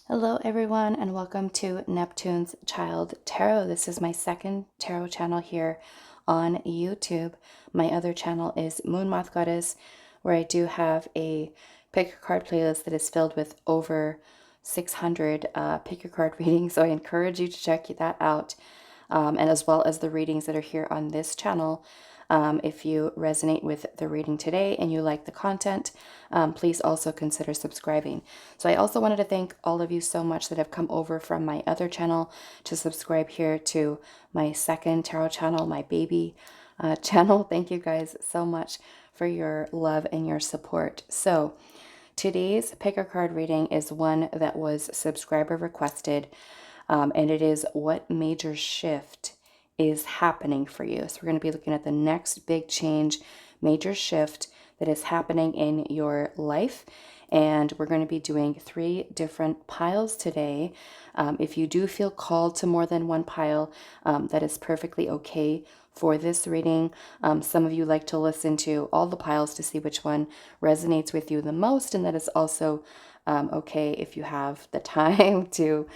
Hello everyone and welcome to Neptune's Child Tarot. This is my second tarot channel here on YouTube. My other channel is Moon Moth Goddess, where I do have a pick your card playlist that is filled with over 600 pick your card readings. So I encourage you to check that out, and as well as the readings that are here on this channel. If you resonate with the reading today and you like the content, please also consider subscribing. So I also wanted to thank all of you so much that have come over from my other channel to subscribe here to my second tarot channel, my baby channel. Thank you guys so much for your love and your support. So today's pick a card reading is one that was subscriber requested, and it is what major shift is happening for you. So we're going to be looking at the next big change, major shift that is happening in your life. And we're going to be doing 3 different piles today. If you do feel called to more than one pile, that is perfectly okay for this reading. Some of you like to listen to all the piles to see which one resonates with you the most, and that is also okay if you have the time to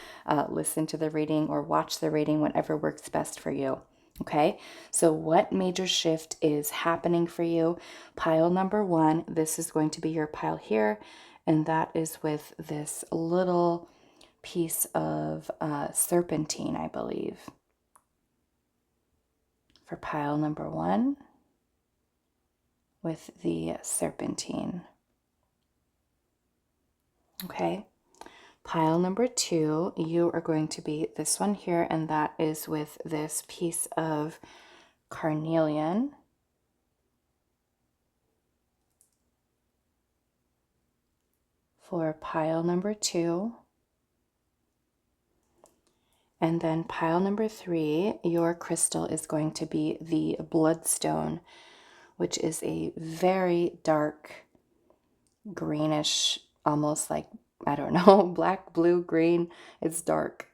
listen to the reading or watch the reading, whatever works best for you. Okay, so what major shift is happening for you? Pile number 1, this is going to be your pile here, and that is with this little piece of serpentine, I believe. For pile number 1, with the serpentine. Okay. Pile number 2, you are going to be this one here, and that is with this piece of carnelian. For pile number 2. And then pile number 3, your crystal is going to be the bloodstone, which is a very dark greenish, almost like, I don't know, black, blue, green. It's dark,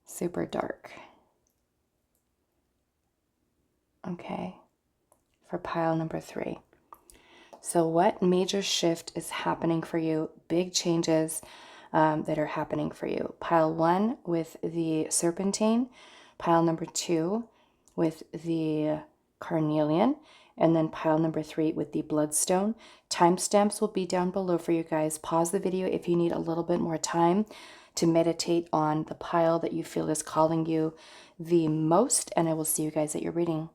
super dark. Okay, for pile number 3. So what major shift is happening for you? Big changes that are happening for you. Pile 1 with the serpentine, pile number 2 with the carnelian, and then pile number 3 with the bloodstone. Timestamps will be down below for you guys. Pause the video if you need a little bit more time to meditate on the pile that you feel is calling you the most, and I will see you guys at your reading.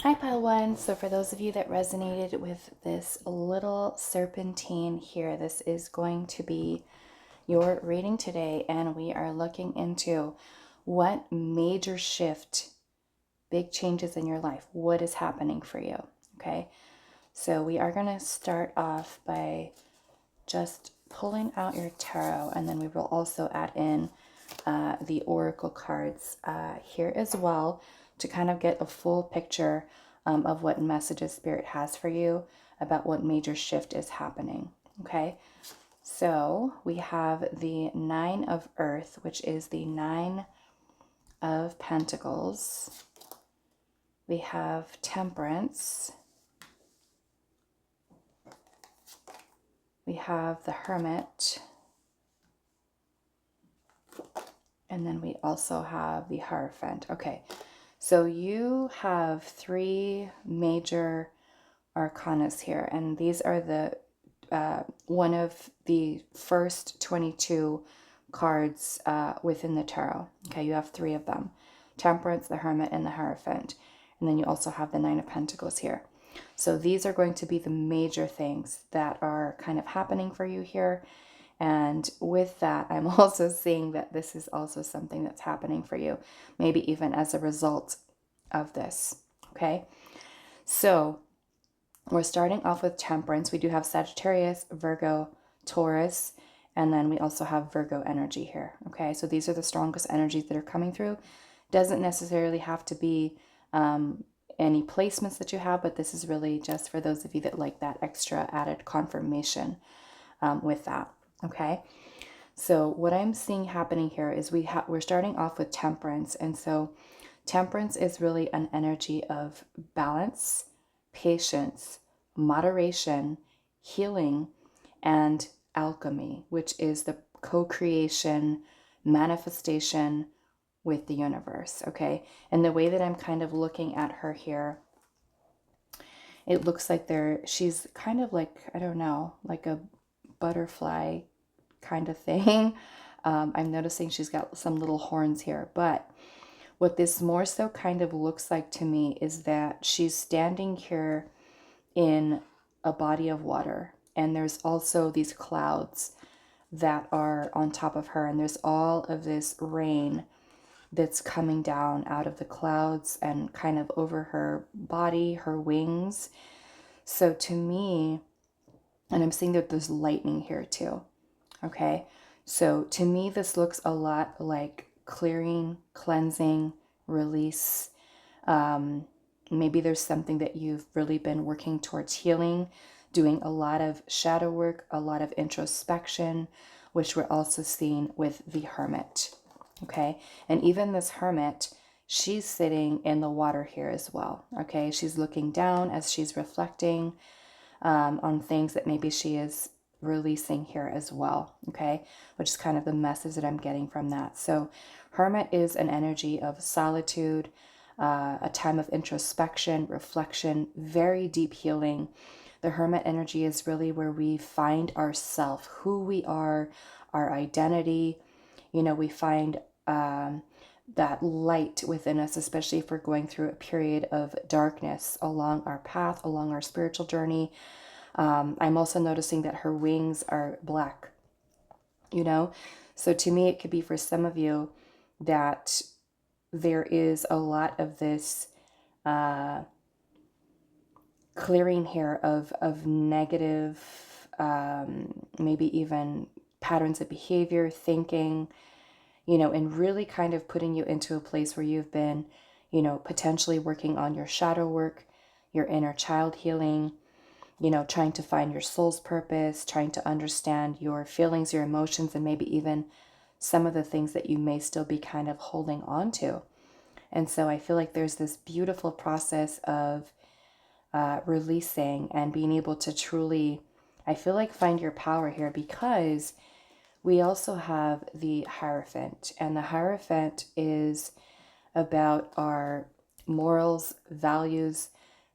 Hi, pile 1. So for those of you that resonated with this little serpentine here, this is going to be your reading today, and we are looking into what major shift, big changes in your life, what is happening for you. Okay, so we are going to start off by just pulling out your tarot, and then we will also add in the oracle cards here as well, to kind of get a full picture of what messages Spirit has for you about what major shift is happening. Okay, so we have the 9 of Earth, which is the 9 of Pentacles. We have Temperance. We have the Hermit. And then we also have the Hierophant. Okay, so you have 3 major arcanas here, and these are the one of the first 22 cards within the tarot. Okay, you have 3 of them: Temperance, the Hermit, and the Hierophant. And then you also have the 9 of Pentacles here. So these are going to be the major things that are kind of happening for you here. And with that, I'm also seeing that this is also something that's happening for you, maybe even as a result of this. Okay, so we're starting off with Temperance. We do have Sagittarius, Virgo, Taurus, and then we also have Virgo energy here. Okay, so these are the strongest energies that are coming through. Doesn't necessarily have to be any placements that you have, but this is really just for those of you that like that extra added confirmation with that. Okay, so what I'm seeing happening here is we're starting off with Temperance, and so Temperance is really an energy of balance, patience, moderation, healing, and alchemy, which is the co-creation, manifestation with the universe, okay? And the way that I'm kind of looking at her here, it looks like she's kind of like, I don't know, like a butterfly kind of thing. I'm noticing she's got some little horns here, but what this more so kind of looks like to me is that she's standing here in a body of water, and there's also these clouds that are on top of her, and there's all of this rain that's coming down out of the clouds and kind of over her body, her wings. So to me, and I'm seeing that there's lightning here too, okay? So to me, this looks a lot like clearing, cleansing, release. Maybe there's something that you've really been working towards healing, doing a lot of shadow work, a lot of introspection, which we're also seeing with the Hermit, okay? And even this Hermit, she's sitting in the water here as well, okay? She's looking down as she's reflecting on things that maybe she is releasing here as well, okay? Which is kind of the message that I'm getting from that. So Hermit is an energy of solitude, a time of introspection, reflection, very deep healing. The Hermit energy is really where we find ourself, who we are, our identity. You know, we find that light within us, especially if we're going through a period of darkness along our path, along our spiritual journey. I'm also noticing that her wings are black, you know? So to me, it could be for some of you that there is a lot of this clearing here of negative, maybe even patterns of behavior, thinking, you know, and really kind of putting you into a place where you've been, you know, potentially working on your shadow work, your inner child healing, you know, trying to find your soul's purpose, trying to understand your feelings, your emotions, and maybe even some of the things that you may still be kind of holding on to. And so I feel like there's this beautiful process of releasing and being able to truly, I feel like, find your power here, because we also have the Hierophant, and the Hierophant is about our morals, values,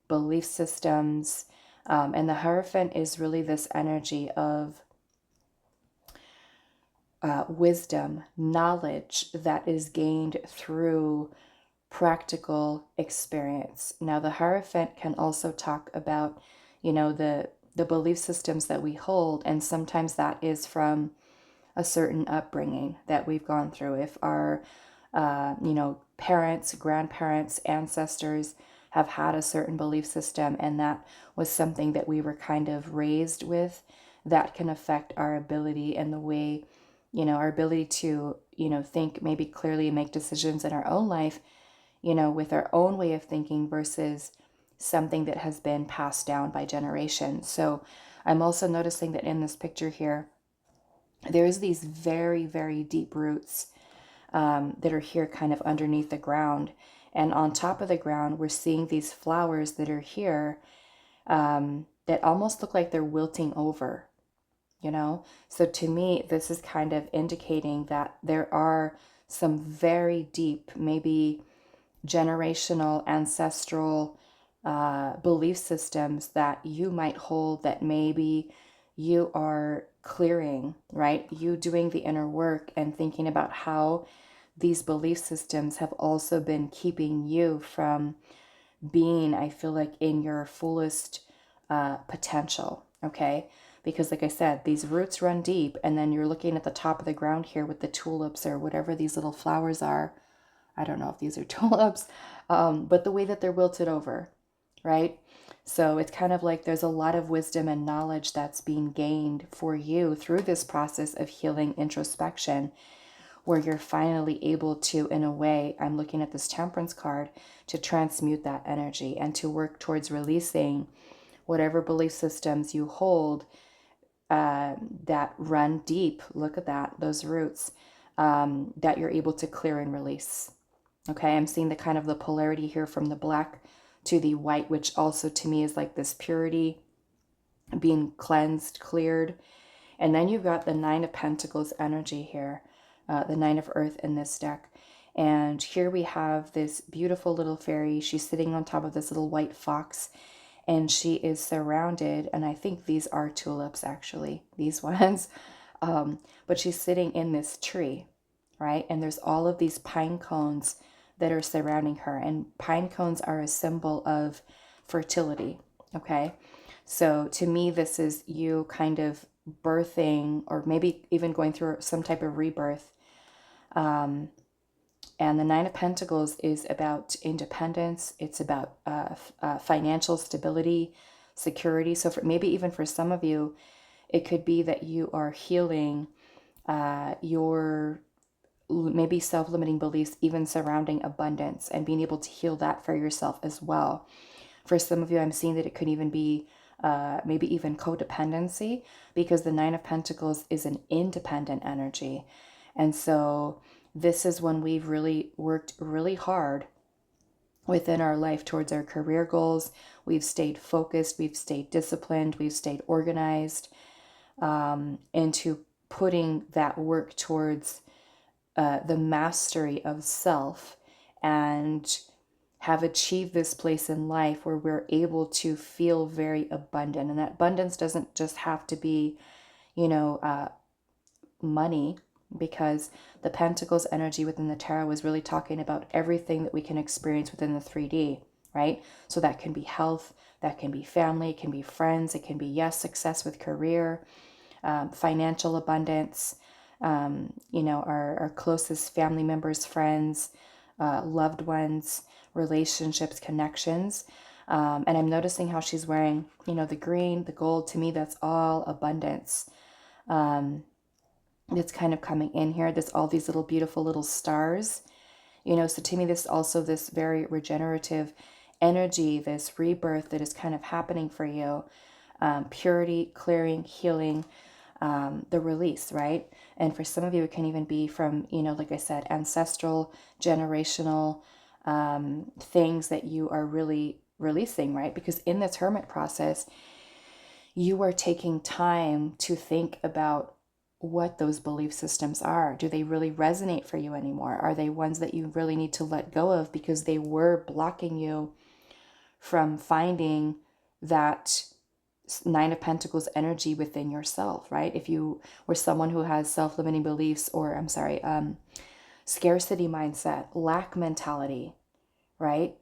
belief systems, and the Hierophant is really this energy of wisdom, knowledge that is gained through practical experience. Now, the Hierophant can also talk about, you know, the belief systems that we hold, and sometimes that is from a certain upbringing that we've gone through. If our, you know, parents, grandparents, ancestors have had a certain belief system, and that was something that we were kind of raised with, that can affect our ability and the way, you know, our ability to, you know, think maybe clearly, make decisions in our own life, you know, with our own way of thinking versus something that has been passed down by generations. So I'm also noticing that in this picture here, there's these very, very deep roots that are here kind of underneath the ground. And on top of the ground, we're seeing these flowers that are here that almost look like they're wilting over, you know? So to me, this is kind of indicating that there are some very deep, maybe generational, ancestral belief systems that you might hold, that maybe you are clearing, right? You doing the inner work and thinking about how these belief systems have also been keeping you from being, I feel like, in your fullest potential, okay? Because like I said, these roots run deep, and then you're looking at the top of the ground here with the tulips or whatever these little flowers are. I don't know if these are tulips, but the way that they're wilted over, right? So it's kind of like there's a lot of wisdom and knowledge that's being gained for you through this process of healing introspection, where you're finally able to, in a way, I'm looking at this Temperance card, to transmute that energy and to work towards releasing whatever belief systems you hold that run deep. Look at that, those roots, that you're able to clear and release. Okay, I'm seeing the kind of the polarity here from the black to the white, which also to me is like this purity, being cleansed, cleared. And then you've got the Nine of Pentacles energy here, the Nine of Earth in this deck. And here we have this beautiful little fairy. She's sitting on top of this little white fox, and she is surrounded, and I think these are tulips actually, these ones. But she's sitting in this tree, right? And there's all of these pine cones that are surrounding her. And pine cones are a symbol of fertility, okay? So to me, this is you kind of birthing, or maybe even going through some type of rebirth. And the Nine of Pentacles is about independence. It's about financial stability, security. So for maybe even for some of you, it could be that you are healing your maybe self-limiting beliefs, even surrounding abundance, and being able to heal that for yourself as well. For some of you, I'm seeing that it could even be maybe even codependency, because the Nine of Pentacles is an independent energy. And so this is when we've really worked really hard within our life towards our career goals. We've stayed focused, we've stayed disciplined, we've stayed organized, into putting that work towards the mastery of self, and have achieved this place in life where we're able to feel very abundant. And that abundance doesn't just have to be, money, because the Pentacles energy within the tarot was really talking about everything that we can experience within the 3D, right? So that can be health, that can be family, it can be friends, it can be, yes, success with career, financial abundance, our closest family members, friends, loved ones, relationships, connections. And I'm noticing how she's wearing, the green, the gold. To me, that's all abundance. That's kind of coming in here. There's all these little beautiful little stars, so to me, this is also this very regenerative energy, this rebirth that is kind of happening for you. Purity, clearing, healing, the release, right? And for some of you, it can even be from, like I said, ancestral, generational things that you are really releasing, right? Because in this hermit process, you are taking time to think about what those belief systems are. Do they really resonate for you anymore? Are they ones that you really need to let go of because they were blocking you from finding that Nine of Pentacles energy within yourself, right? If you were someone who has self-limiting beliefs, or scarcity mindset, lack mentality, right?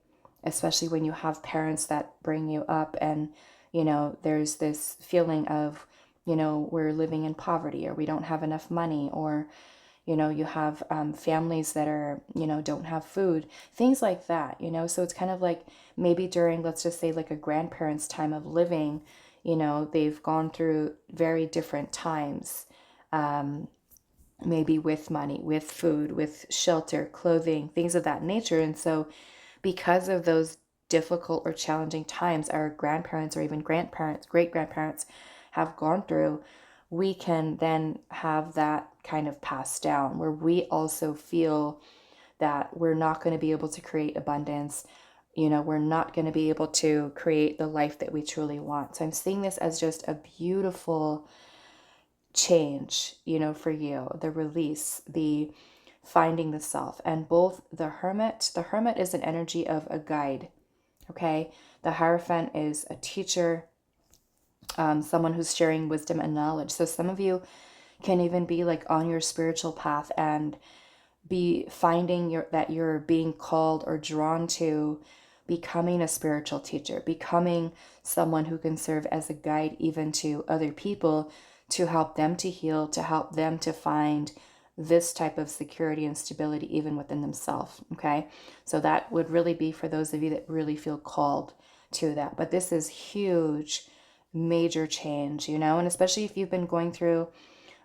Especially when you have parents that bring you up and, there's this feeling of, we're living in poverty, or we don't have enough money, or, you have families that are, don't have food, things like that, So it's kind of like maybe during, let's just say, like a grandparent's time of living, they've gone through very different times, maybe with money, with food, with shelter, clothing, things of that nature. And so because of those difficult or challenging times our grandparents or even grandparents, great grandparents have gone through, we can then have that kind of passed down, where we also feel that we're not going to be able to create abundance. We're not going to be able to create the life that we truly want. So I'm seeing this as just a beautiful change, for you, the release, the finding the self. And both the hermit is an energy of a guide, okay? The Hierophant is a teacher, someone who's sharing wisdom and knowledge. So some of you can even be like on your spiritual path and be finding that you're being called or drawn to becoming a spiritual teacher, becoming someone who can serve as a guide even to other people, to help them to heal, to help them to find this type of security and stability even within themselves, okay? So that would really be for those of you that really feel called to that. But this is huge, major change, and especially if you've been going through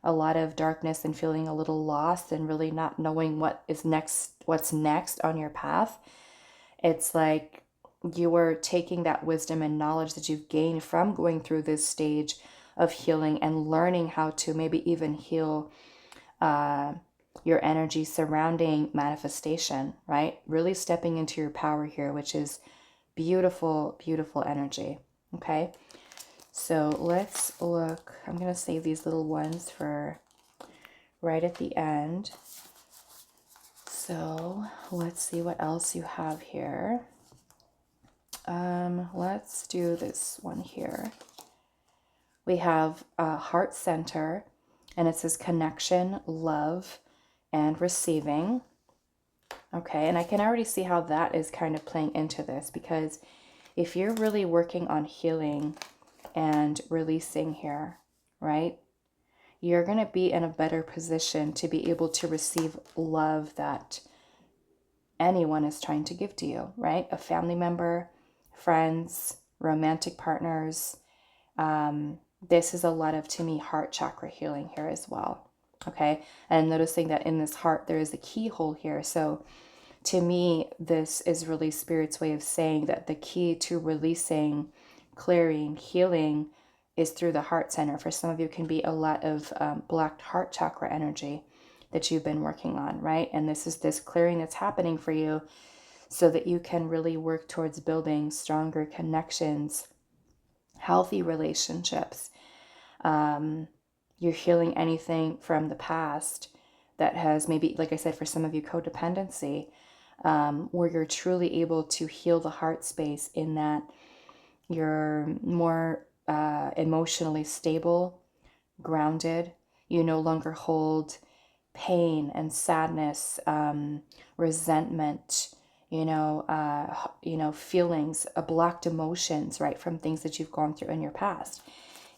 a lot of darkness and feeling a little lost and really not knowing what's next on your path. It's like you are taking that wisdom and knowledge that you've gained from going through this stage of healing and learning how to maybe even heal your energy surrounding manifestation, right? Really stepping into your power here, which is beautiful, beautiful energy, okay? So let's look. I'm going to save these little ones for right at the end. So let's see what else you have here. Let's do this one here. We have a heart center, and it says connection, love, and receiving. Okay, and I can already see how that is kind of playing into this, because if you're really working on healing and releasing here, right, you're going to be in a better position to be able to receive love that anyone is trying to give to you, right? A family member, friends, romantic partners. This is a lot of, to me, heart chakra healing here as well. Okay, and I'm noticing that in this heart there is a keyhole here. So to me, this is really Spirit's way of saying that the key to releasing, clearing, healing is through the heart center. For some of you, it can be a lot of blocked heart chakra energy that you've been working on, right? And this is this clearing that's happening for you so that you can really work towards building stronger connections, healthy relationships. You're healing anything from the past that has maybe, like I said, for some of you, codependency, where you're truly able to heal the heart space in that you're more emotionally stable, grounded. You no longer hold pain and sadness, resentment, feelings, blocked emotions, right, from things that you've gone through in your past,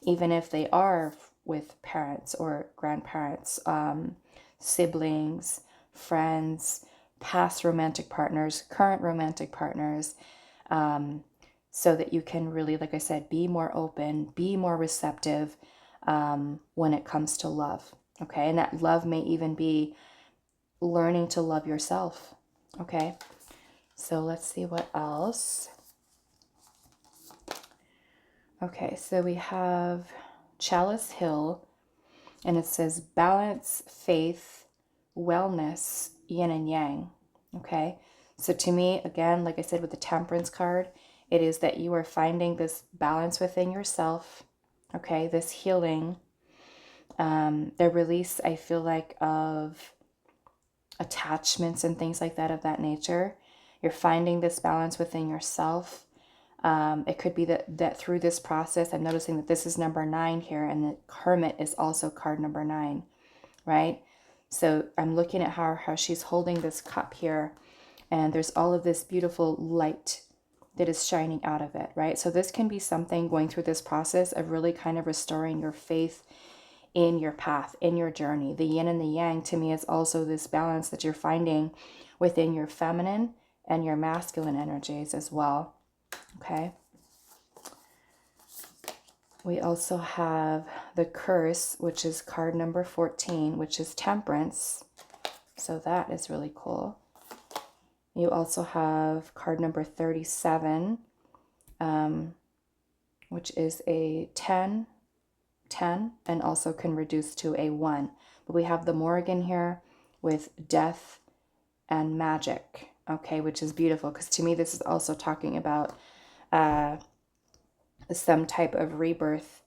even if they are with parents or grandparents, siblings, friends, past romantic partners, current romantic partners, so that you can really, like I said, be more open, be more receptive when it comes to love. Okay, and that love may even be learning to love yourself. Okay, so let's see what else. Okay, so we have Chalice Hill, and it says balance, faith, wellness, yin and yang. Okay, so to me, again, like I said with the Temperance card, it is that you are finding this balance within yourself. Okay, this healing, the release, I feel like, of attachments and things like that of that nature. You're finding this balance within yourself. It could be that through this process, I'm noticing that this is number 9 here, and the Hermit is also card number 9, right? So I'm looking at how she's holding this cup here, and there's all of this beautiful light that is shining out of it, right? So this can be something going through this process of really kind of restoring your faith in your path, in your journey. The yin and the yang to me is also this balance that you're finding within your feminine and your masculine energies as well. Okay. We also have the Curse, which is card number 14, which is Temperance. So that is really cool. You also have card number 37, which is a 10, and also can reduce to a 1. But we have the Morrigan here with Death and Magic, okay, which is beautiful, because to me this is also talking about some type of rebirth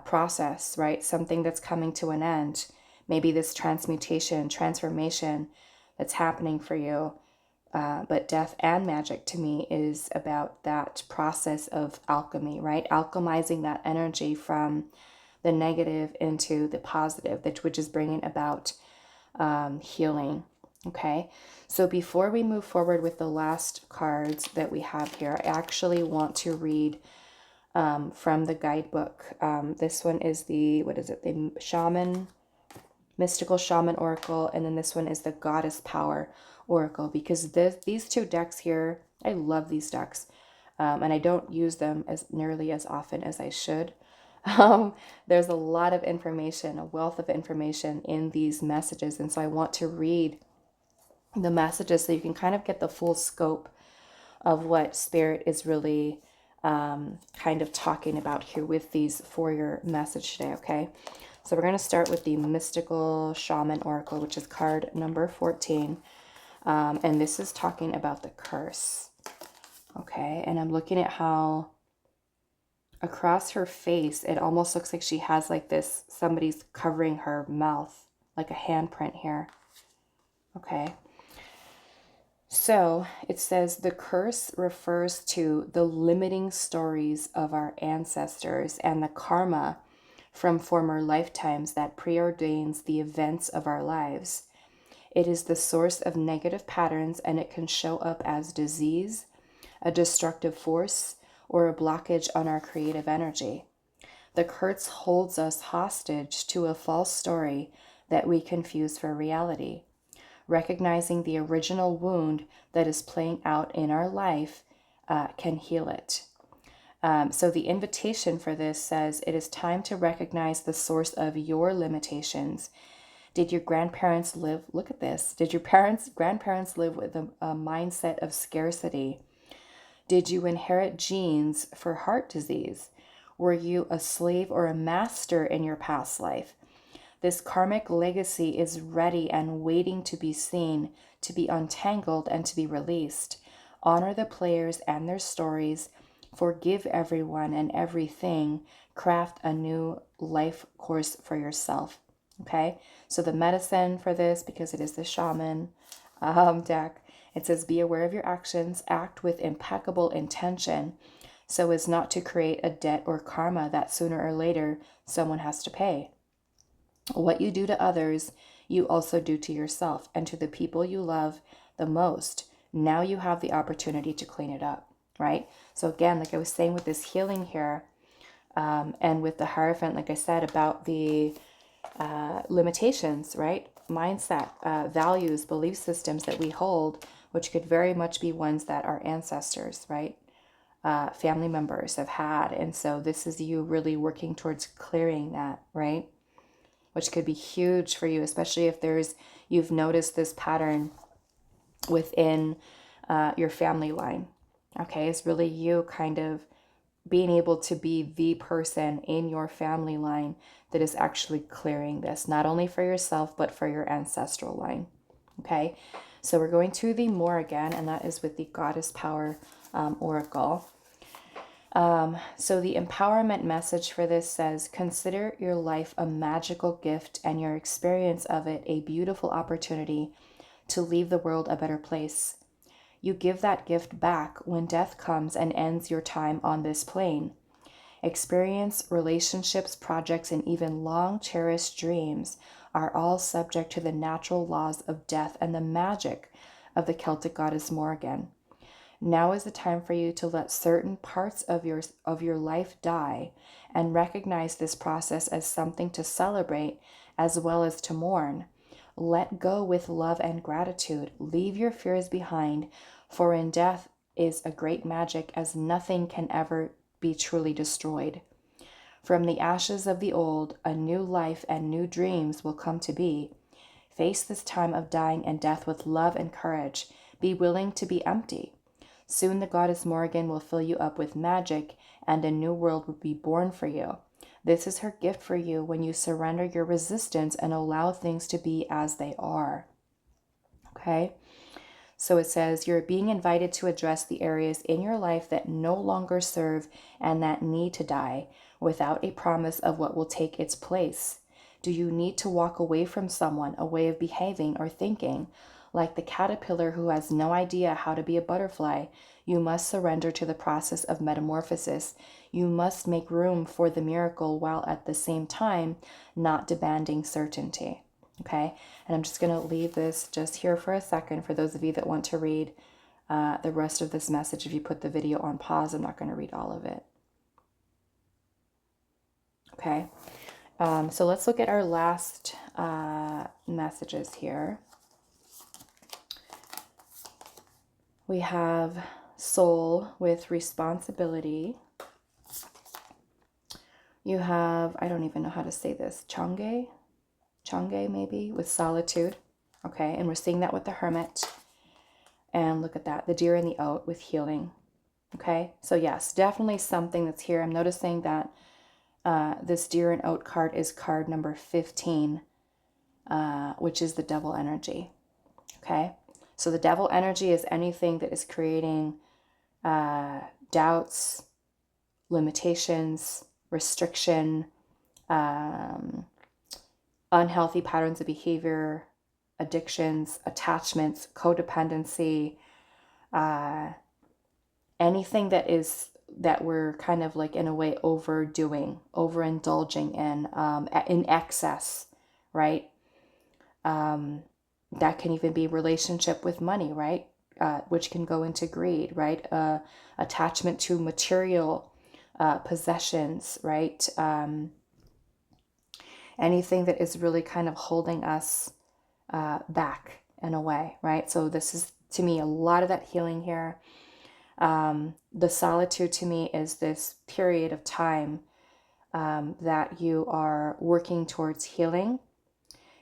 process, right? Something that's coming to an end. Maybe this transmutation, transformation that's happening for you. But Death and Magic to me is about that process of alchemy, right? Alchemizing that energy from the negative into the positive, which is bringing about healing. Okay, so before we move forward with the last cards that we have here, I actually want to read from the guidebook. This one is the, what is it? The Shaman, Mystical Shaman Oracle, and then this one is the Goddess Power Oracle, because these two decks here, I love these decks, and I don't use them as nearly as often as I should. There's a lot of information, a wealth of information in these messages, and so I want to read the messages so you can kind of get the full scope of what Spirit is really kind of talking about here with these for your message today, okay? So we're going to start with the Mystical Shaman Oracle, which is card number 14, and this is talking about the curse, okay? And I'm looking at how across her face, it almost looks like she has like this, somebody's covering her mouth, like a handprint here. Okay. So it says the curse refers to the limiting stories of our ancestors and the karma from former lifetimes that preordains the events of our lives. It is the source of negative patterns, and it can show up as disease, a destructive force, or a blockage on our creative energy. The curse holds us hostage to a false story that we confuse for reality. Recognizing the original wound that is playing out in our life can heal it. So the invitation for this says it is time to recognize the source of your limitations. Did your grandparents live, look at this, did your grandparents live with a mindset of scarcity? Did you inherit genes for heart disease? Were you a slave or a master in your past life? This karmic legacy is ready and waiting to be seen, to be untangled, and to be released. Honor the players and their stories. Forgive everyone and everything. Craft a new life course for yourself. Okay, so the medicine for this, because it is the shaman deck, it says be aware of your actions, act with impeccable intention so as not to create a debt or karma that sooner or later someone has to pay. What you do to others, you also do to yourself and to the people you love the most. Now you have the opportunity to clean it up, right? So again, like I was saying with this healing here, and with the Hierophant, like I said, about the limitations, right? Mindset, values, belief systems that we hold, which could very much be ones that our ancestors, right? Family members have had. And so this is you really working towards clearing that, right? Which could be huge for you, especially if you've noticed this pattern within your family line. Okay, it's really you kind of being able to be the person in your family line that is actually clearing this, not only for yourself, but for your ancestral line. Okay, so we're going to the more again, and that is with the Goddess Power Oracle. So the empowerment message for this says, consider your life a magical gift and your experience of it a beautiful opportunity to leave the world a better place. You give that gift back when death comes and ends your time on this plane. Experience, relationships, projects, and even long cherished dreams are all subject to the natural laws of death and the magic of the Celtic goddess Morrigan. Now is the time for you to let certain parts of your life die and recognize this process as something to celebrate as well as to mourn. Let go with love and gratitude. Leave your fears behind, for in death is a great magic, as nothing can ever be truly destroyed. From the ashes of the old, a new life and new dreams will come to be. Face this time of dying and death with love and courage. Be willing to be empty. Soon the goddess Morrigan will fill you up with magic, and a new world will be born for you. This is her gift for you when you surrender your resistance and allow things to be as they are. Okay? So it says, you're being invited to address the areas in your life that no longer serve and that need to die without a promise of what will take its place. Do you need to walk away from someone, a way of behaving or thinking? Like the caterpillar who has no idea how to be a butterfly, you must surrender to the process of metamorphosis. You must make room for the miracle while at the same time not demanding certainty. Okay, and I'm just going to leave this just here for a second for those of you that want to read the rest of this message. If you put the video on pause, I'm not going to read all of it. Okay, so let's look at our last messages here. We have soul with responsibility. You have, I don't even know how to say this, Change maybe, with solitude. Okay, and we're seeing that with the Hermit. And look at that, the Deer and the Oat with healing. Okay, so yes, definitely something that's here. I'm noticing that this Deer and Oat card is card number 15, which is the Devil energy. Okay, so the Devil energy is anything that is creating doubts, limitations, restriction, unhealthy patterns of behavior, addictions, attachments, codependency, anything that we're kind of like in a way overdoing, overindulging in excess, right? That can even be relationship with money, right? Which can go into greed, right? Attachment to material possessions, right? Anything that is really kind of holding us back in a way, right? So this is, to me, a lot of that healing here. The solitude to me is this period of time that you are working towards healing.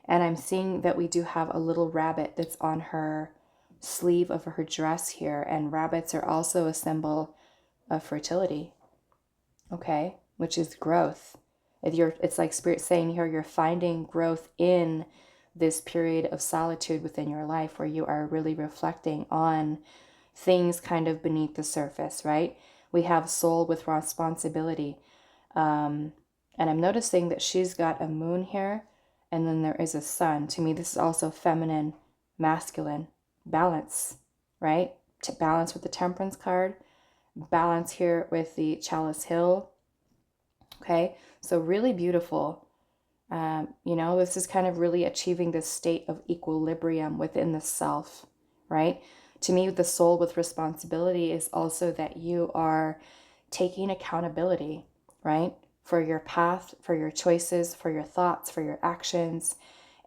And I'm seeing that we do have a little rabbit that's on her sleeve of her dress here. And rabbits are also a symbol of fertility, okay? Which is growth. It's like Spirit saying here, you're finding growth in this period of solitude within your life where you are really reflecting on things kind of beneath the surface, right? We have soul with responsibility. And I'm noticing that she's got a moon here, and then there is a sun. To me, this is also feminine, masculine, balance, right? To balance with the Temperance card, balance here with the Chalice Hill. Okay, so really beautiful. This is kind of really achieving this state of equilibrium within the self, right? To me, the soul with responsibility is also that you are taking accountability, right? For your path, for your choices, for your thoughts, for your actions,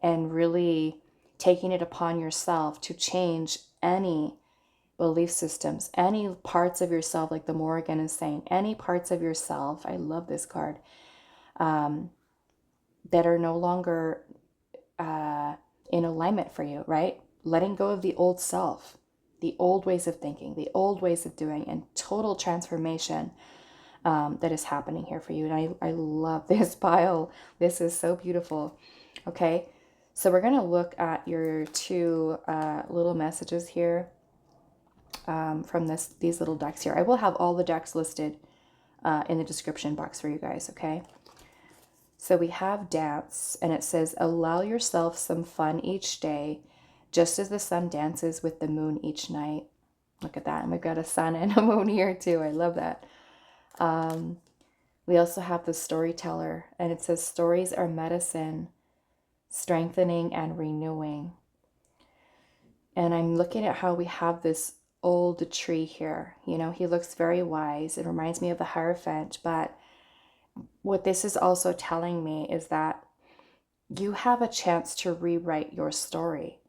and really taking it upon yourself to change any belief systems, any parts of yourself, like the Morrigan is saying, any parts of yourself, I love this card, that are no longer in alignment for you, right? Letting go of the old self, the old ways of thinking, the old ways of doing, and total transformation that is happening here for you. And I love this pile. This is so beautiful. Okay, so we're going to look at your two little messages here from these little decks here. I will have all the decks listed in the description box for you guys, okay? So we have dance, and it says, allow yourself some fun each day, just as the sun dances with the moon each night. Look at that. And we've got a sun and a moon here too. I love that. We also have the storyteller, and it says, stories are medicine, strengthening and renewing. And I'm looking at how we have this old tree here. You know, he looks very wise. It reminds me of the Hierophant, but what this is also telling me is that you have a chance to rewrite your story.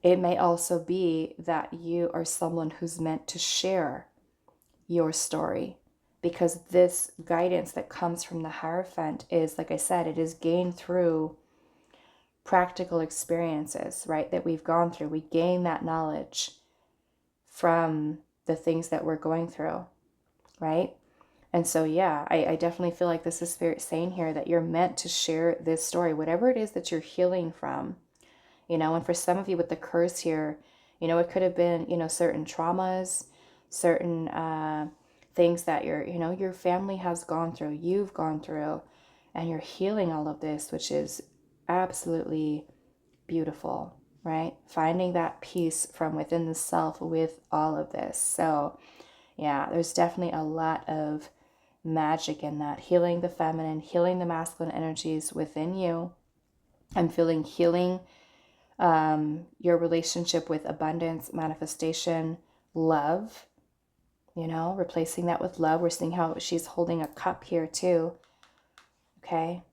It may also be that you are someone who's meant to share your story, because this guidance that comes from the Hierophant is, like I said, it is gained through practical experiences, right, that we've gone through. We gain that knowledge from the things that we're going through, right? And so, yeah, I definitely feel like this is Spirit saying here that you're meant to share this story, whatever it is that you're healing from, and for some of you with the curse here, it could have been, certain traumas, certain things that your family has gone through, you've gone through, and you're healing all of this, which is absolutely beautiful, right? Finding that peace from within the self with all of this. So, yeah, there's definitely a lot of magic in that. Healing the feminine, healing the masculine energies within you. I'm feeling healing your relationship with abundance, manifestation, love, replacing that with love. We're seeing how she's holding a cup here too. Okay.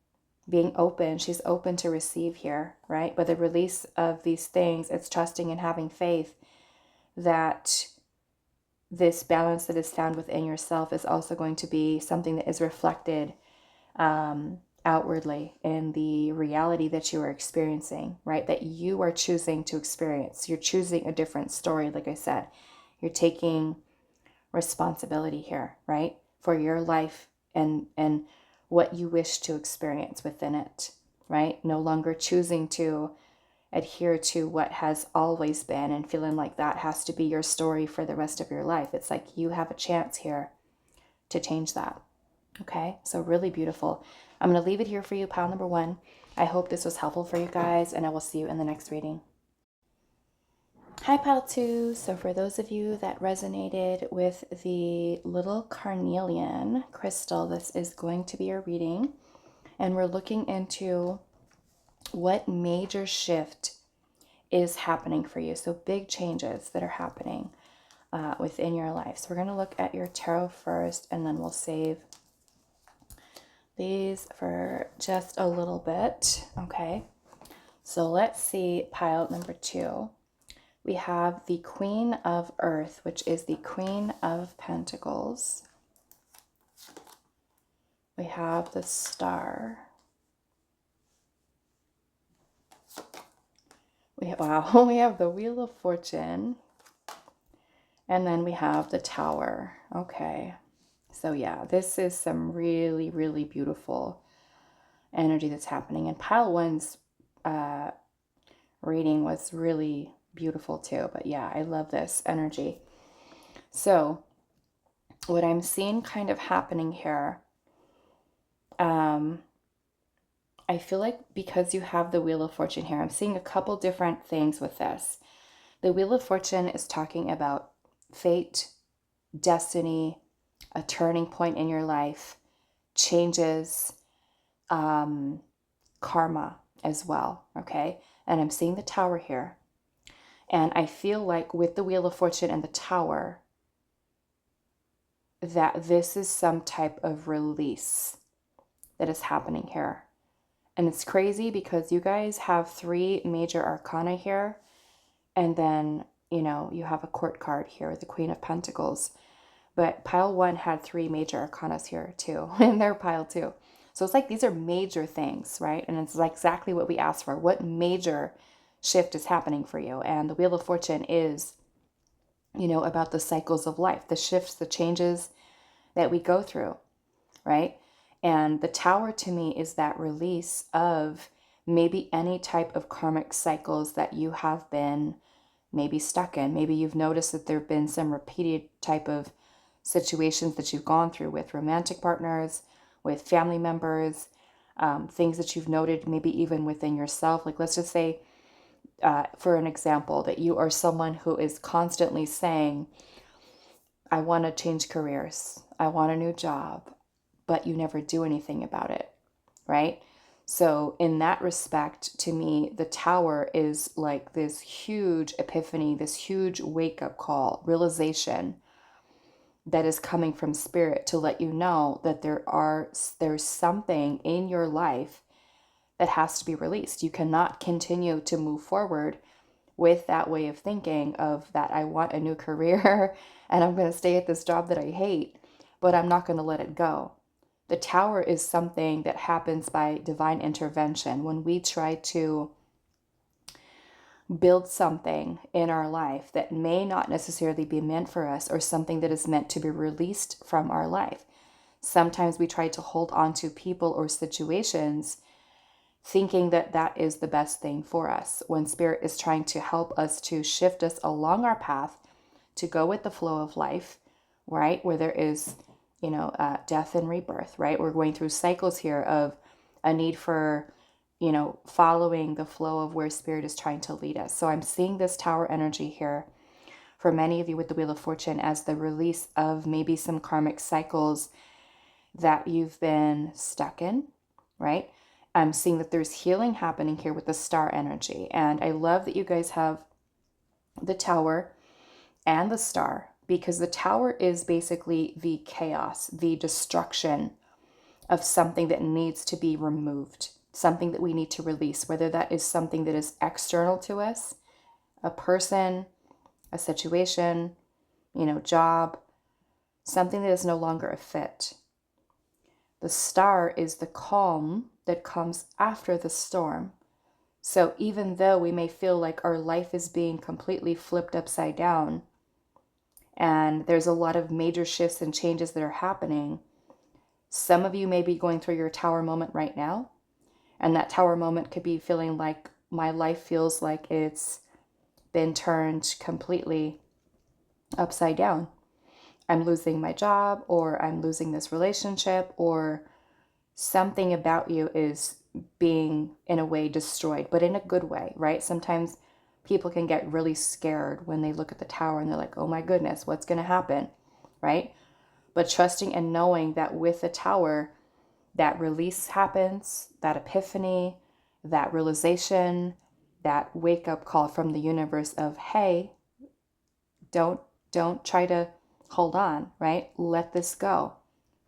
Being open. She's open to receive here, right? But the release of these things, it's trusting and having faith that this balance that is found within yourself is also going to be something that is reflected outwardly in the reality that you are experiencing, right? That you are choosing to experience. You're choosing a different story, like I said. You're taking responsibility here, right? For your life and what you wish to experience within it, right? No longer choosing to adhere to what has always been and feeling like that has to be your story for the rest of your life. It's like you have a chance here to change that. Okay, so really beautiful. I'm going to leave it here for you, pile number 1. I hope this was helpful for you guys, and I will see you in the next reading. Hi, pile 2. So for those of you that resonated with the little carnelian crystal, this is going to be your reading. And we're looking into what major shift is happening for you. So big changes that are happening within your life. So we're going to look at your tarot first, and then we'll save these for just a little bit. Okay, so let's see pile number 2. We have the Queen of Earth, which is the Queen of Pentacles. We have the Star. We have the Wheel of Fortune. And then we have the Tower. Okay. So yeah, this is some really, really beautiful energy that's happening. And pile 1's reading was really beautiful too. But yeah, I love this energy. So what I'm seeing kind of happening here, I feel like because you have the Wheel of Fortune here, I'm seeing a couple different things with this. The Wheel of Fortune is talking about fate, destiny, a turning point in your life, changes, karma as well, okay? And I'm seeing the Tower here. And I feel like with the Wheel of Fortune and the Tower, that this is some type of release that is happening here. And it's crazy because you guys have 3 major arcana here. And then, you know, you have a court card here, the Queen of Pentacles. But pile 1 had 3 major arcanas here too, in their pile 2. So it's like these are major things, right? And it's like exactly what we asked for. What major shift is happening for you? And the Wheel of Fortune is, you know, about the cycles of life, the shifts, the changes that we go through, right? And the Tower to me is that release of maybe any type of karmic cycles that you have been maybe stuck in. Maybe you've noticed that there have been some repeated type of situations that you've gone through with romantic partners, with family members, things that you've noted maybe even within yourself. Like let's just say, for an example, that you are someone who is constantly saying, I want to change careers, I want a new job, but you never do anything about it, right? So in that respect, to me, the Tower is like this huge epiphany, this huge wake-up call, realization that is coming from Spirit to let you know that there's something in your life that has to be released. You cannot continue to move forward with that way of thinking of that I want a new career and I'm going to stay at this job that I hate, but I'm not going to let it go. The Tower is something that happens by divine intervention when we try to build something in our life that may not necessarily be meant for us, or something that is meant to be released from our life. Sometimes we try to hold on to people or situations thinking that that is the best thing for us, when Spirit is trying to help us to shift us along our path to go with the flow of life, right? Where there is, you know, death and rebirth, right? We're going through cycles here of a need for, you know, following the flow of where Spirit is trying to lead us. So I'm seeing this Tower energy here for many of you with the Wheel of Fortune as the release of maybe some karmic cycles that you've been stuck in, right? I'm seeing that there's healing happening here with the Star energy. And I love that you guys have the Tower and the Star, because the Tower is basically the chaos, the destruction of something that needs to be removed, something that we need to release, whether that is something that is external to us, a person, a situation, you know, job, something that is no longer a fit. The Star is the calm that comes after the storm. So even though we may feel like our life is being completely flipped upside down, and there's a lot of major shifts and changes that are happening, some of you may be going through your Tower moment right now. And that Tower moment could be feeling like my life feels like it's been turned completely upside down. I'm losing my job, or I'm losing this relationship, or something about you is being in a way destroyed, but in a good way, right? Sometimes people can get really scared when they look at the tower and they're like, oh my goodness, what's going to happen, right? But trusting and knowing that with the tower, that release happens, that epiphany, that realization, that wake up call from the universe of, hey, don't try to hold on, right? Let this go.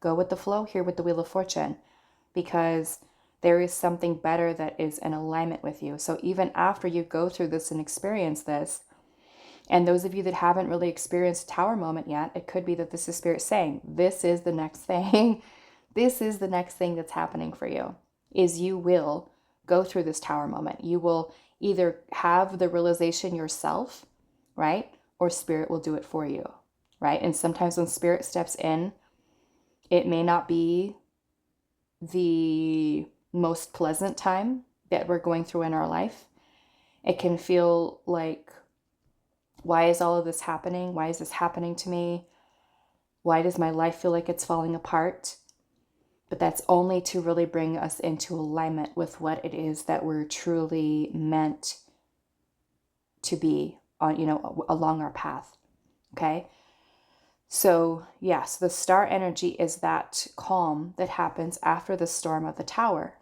Go with the flow here with the Wheel of Fortune, because there is something better that is in alignment with you. So even after you go through this and experience this, and those of you that haven't really experienced a tower moment yet, it could be that this is Spirit saying, this is the next thing. This is the next thing that's happening for you, is you will go through this tower moment. You will either have the realization yourself, right? Or Spirit will do it for you, right? And sometimes when Spirit steps in, it may not be the most pleasant time that we're going through in our life. It can feel like, why is all of this happening? Why is this happening to me? Why does my life feel like it's falling apart? But that's only to really bring us into alignment with what it is that we're truly meant to be on, along our path. Okay. So yes, the star energy is that calm that happens after the storm of the tower.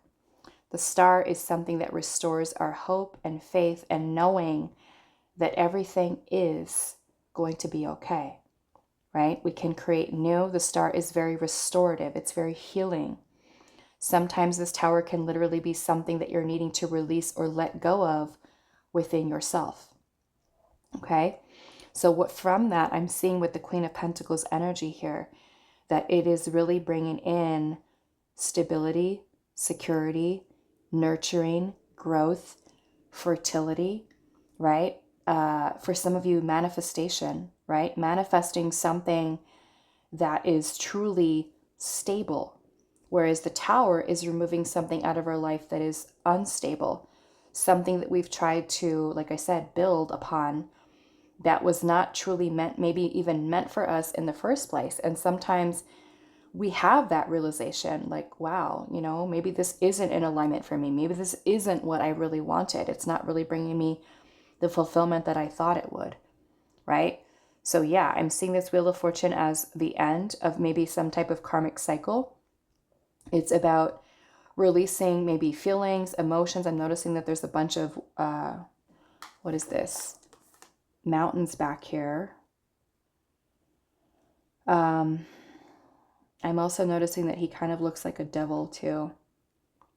The star is something that restores our hope and faith and knowing that everything is going to be okay, right? We can create new. The star is very restorative. It's very healing. Sometimes this tower can literally be something that you're needing to release or let go of within yourself. Okay? So what from that I'm seeing with the Queen of Pentacles energy here, that it is really bringing in stability, security, nurturing, growth, fertility, right? For some of you, manifestation, right? Manifesting something that is truly stable. Whereas the tower is removing something out of our life that is unstable. Something that we've tried to, like I said, build upon that was not truly meant, maybe even meant for us in the first place. And sometimes we have that realization like, wow, maybe this isn't in alignment for me. Maybe this isn't what I really wanted. It's not really bringing me the fulfillment that I thought it would, right? So yeah, I'm seeing this Wheel of Fortune as the end of maybe some type of karmic cycle. It's about releasing maybe feelings, emotions. I'm noticing that there's a bunch of, what is this? Mountains back here. I'm also noticing that he kind of looks like a devil too.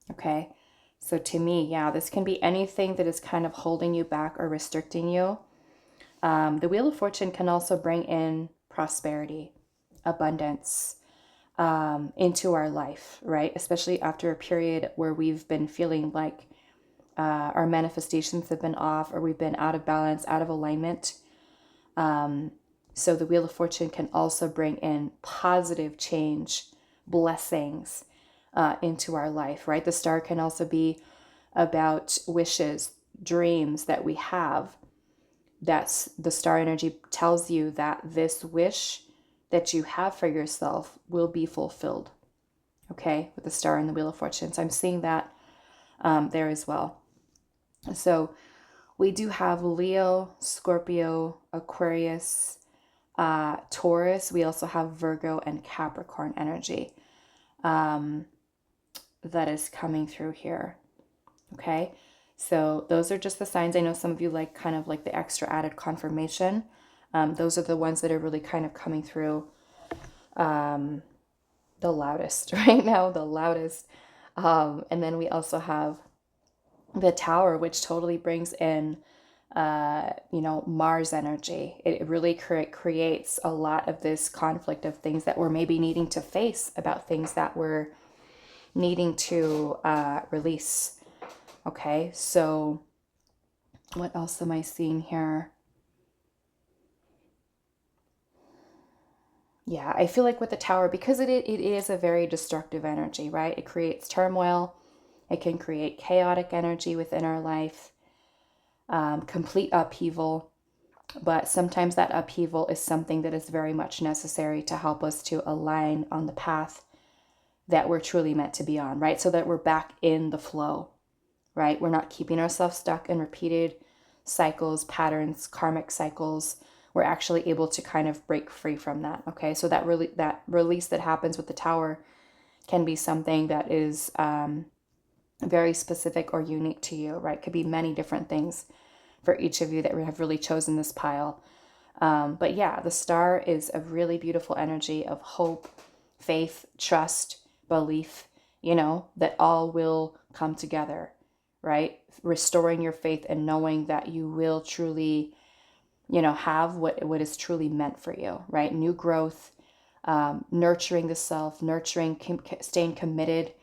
Okay. So to me, yeah, this can be anything that is kind of holding you back or restricting you. The Wheel of Fortune can also bring in prosperity, abundance, into our life, right? Especially after a period where we've been feeling like our manifestations have been off, or we've been out of balance, out of alignment. So the Wheel of Fortune can also bring in positive change, blessings into our life, right? The star can also be about wishes, dreams that we have. That's the star energy tells you that this wish that you have for yourself will be fulfilled. Okay, with the star and the Wheel of Fortune. So I'm seeing that there as well. So we do have Leo, Scorpio, Aquarius, Taurus. We also have Virgo and Capricorn energy that is coming through here. Okay, so those are just the signs. I know some of you like kind of like the extra added confirmation. Those are the ones that are really kind of coming through the loudest right now, the loudest. And then we also have the Tower, which totally brings in, Mars energy. It really creates a lot of this conflict of things that we're maybe needing to face, about things that we're needing to release. Okay, so what else am I seeing here? Yeah, I feel like with the Tower, because it is a very destructive energy, right? It creates turmoil. It can create chaotic energy within our life, complete upheaval. But sometimes that upheaval is something that is very much necessary to help us to align on the path that we're truly meant to be on, right? So that we're back in the flow, right? We're not keeping ourselves stuck in repeated cycles, patterns, karmic cycles. We're actually able to kind of break free from that, okay? So that really, that release that happens with the Tower can be something that is very specific or unique to you, right? Could be many different things for each of you that have really chosen this pile. But yeah, the Star is a really beautiful energy of hope, faith, trust, belief, that all will come together, right? Restoring your faith and knowing that you will truly, have what is truly meant for you, right? New growth, nurturing the self, staying committed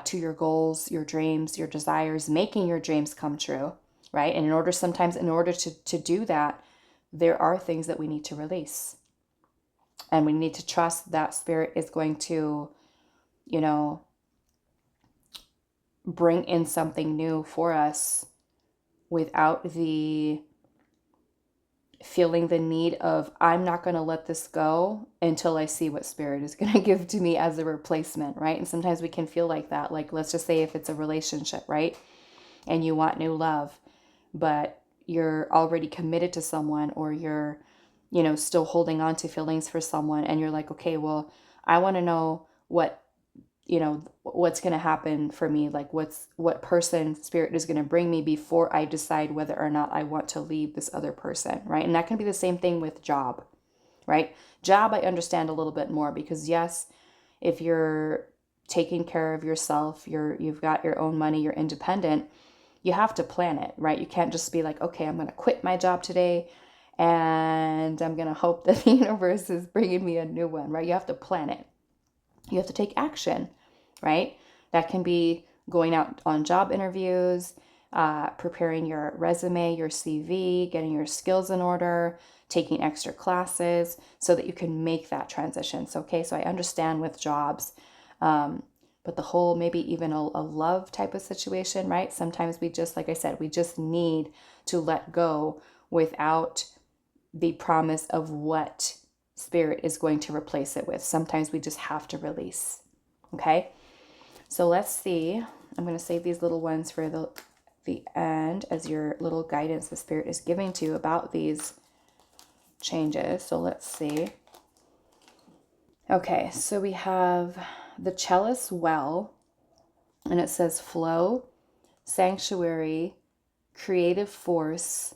to your goals, your dreams, your desires, making your dreams come true, right? And in order to do that, there are things that we need to release. And we need to trust that Spirit is going to, bring in something new for us without the feeling the need of, I'm not going to let this go until I see what Spirit is going to give to me as a replacement, right? And sometimes we can feel like that. Like, let's just say if it's a relationship, right? And you want new love, but you're already committed to someone, or you're, still holding on to feelings for someone, and you're like, okay, well, I want to know what's going to happen for me, like what person Spirit is going to bring me before I decide whether or not I want to leave this other person, right? And that can be the same thing with job, right? Job, I understand a little bit more, because yes, if you're taking care of yourself, you've got your own money, you're independent, you have to plan it, right? You can't just be like, okay, I'm going to quit my job today and I'm going to hope that the universe is bringing me a new one, right? You have to plan it. You have to take action, right? That can be going out on job interviews, preparing your resume, your CV, getting your skills in order, taking extra classes so that you can make that transition. So, okay, so I understand with jobs, but the whole, maybe even a love type of situation, right? Sometimes we just, like I said, we just need to let go without the promise of what Spirit is going to replace it with. Sometimes we just have to release. Okay, so let's see. I'm going to save these little ones for the end as your little guidance the Spirit is giving to you about these changes. So let's see. Okay, so we have the Chalice Well, and it says flow, sanctuary, creative force,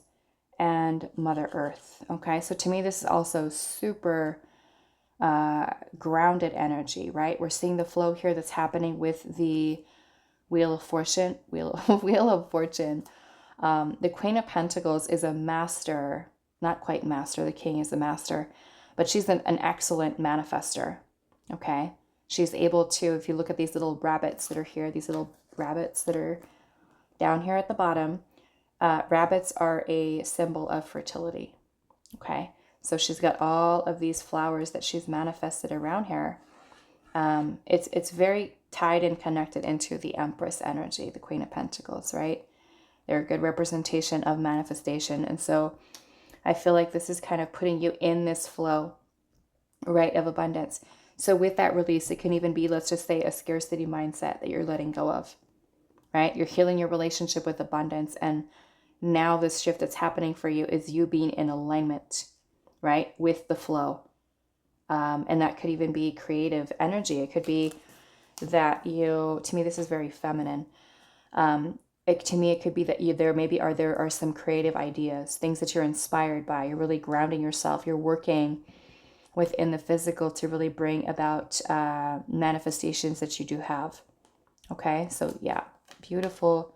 and Mother Earth. Okay, so to me, this is also super grounded energy, right? We're seeing the flow here that's happening with the Wheel of Fortune. Wheel of Fortune. The Queen of Pentacles is a master, not quite master. The King is a master, but she's an excellent manifester. Okay, she's able to. If you look at these little rabbits that are here, these little rabbits that are down here at the bottom. Rabbits are a symbol of fertility, okay? So she's got all of these flowers that she's manifested around here. It's very tied and connected into the Empress energy, the Queen of Pentacles, right? They're a good representation of manifestation. And so I feel like this is kind of putting you in this flow, right, of abundance. So with that release, it can even be, let's just say, a scarcity mindset that you're letting go of, right? You're healing your relationship with abundance, and now this shift that's happening for you is you being in alignment, right, with the flow. And that could even be creative energy. It could be that to me, this is very feminine. To me, it could be that there are some creative ideas, things that you're inspired by. You're really grounding yourself. You're working within the physical to really bring about manifestations that you do have. Okay, so yeah, beautiful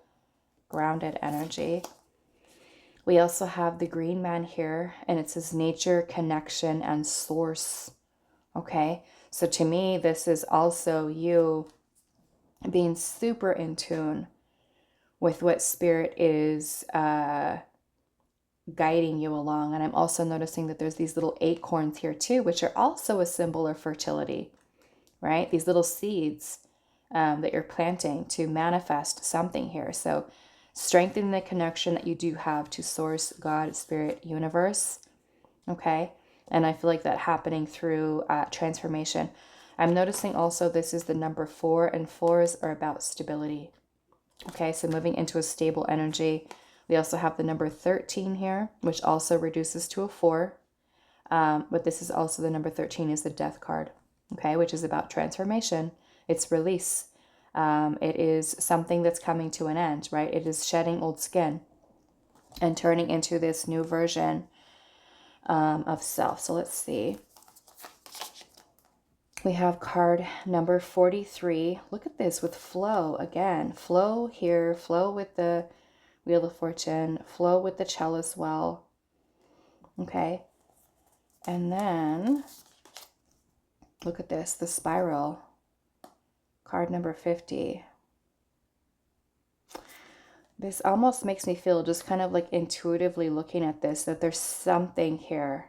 grounded energy. We also have the Green Man here, and it says nature, connection, and source. Okay, so to me, this is also you being super in tune with what Spirit is guiding you along. And I'm also noticing that there's these little acorns here too, which are also a symbol of fertility, right? These little seeds that you're planting to manifest something here. So strengthening the connection that you do have to source, God, spirit, universe. Okay. And I feel like that happening through transformation. I'm noticing also this is the number 4, and 4s are about stability. Okay, so moving into a stable energy. We also have the number 13 here, which also reduces to a 4. But this is also the number 13 is the death card, okay, which is about transformation. It's release. It is something that's coming to an end, right? It is shedding old skin and turning into this new version of self. So let's see. We have card number 43. Look at this with flow again. Flow here, flow with the Wheel of Fortune, flow with the chalice well. Okay. And then look at this, the spiral. Card number 50. This almost makes me feel, just kind of like intuitively looking at this, that there's something here.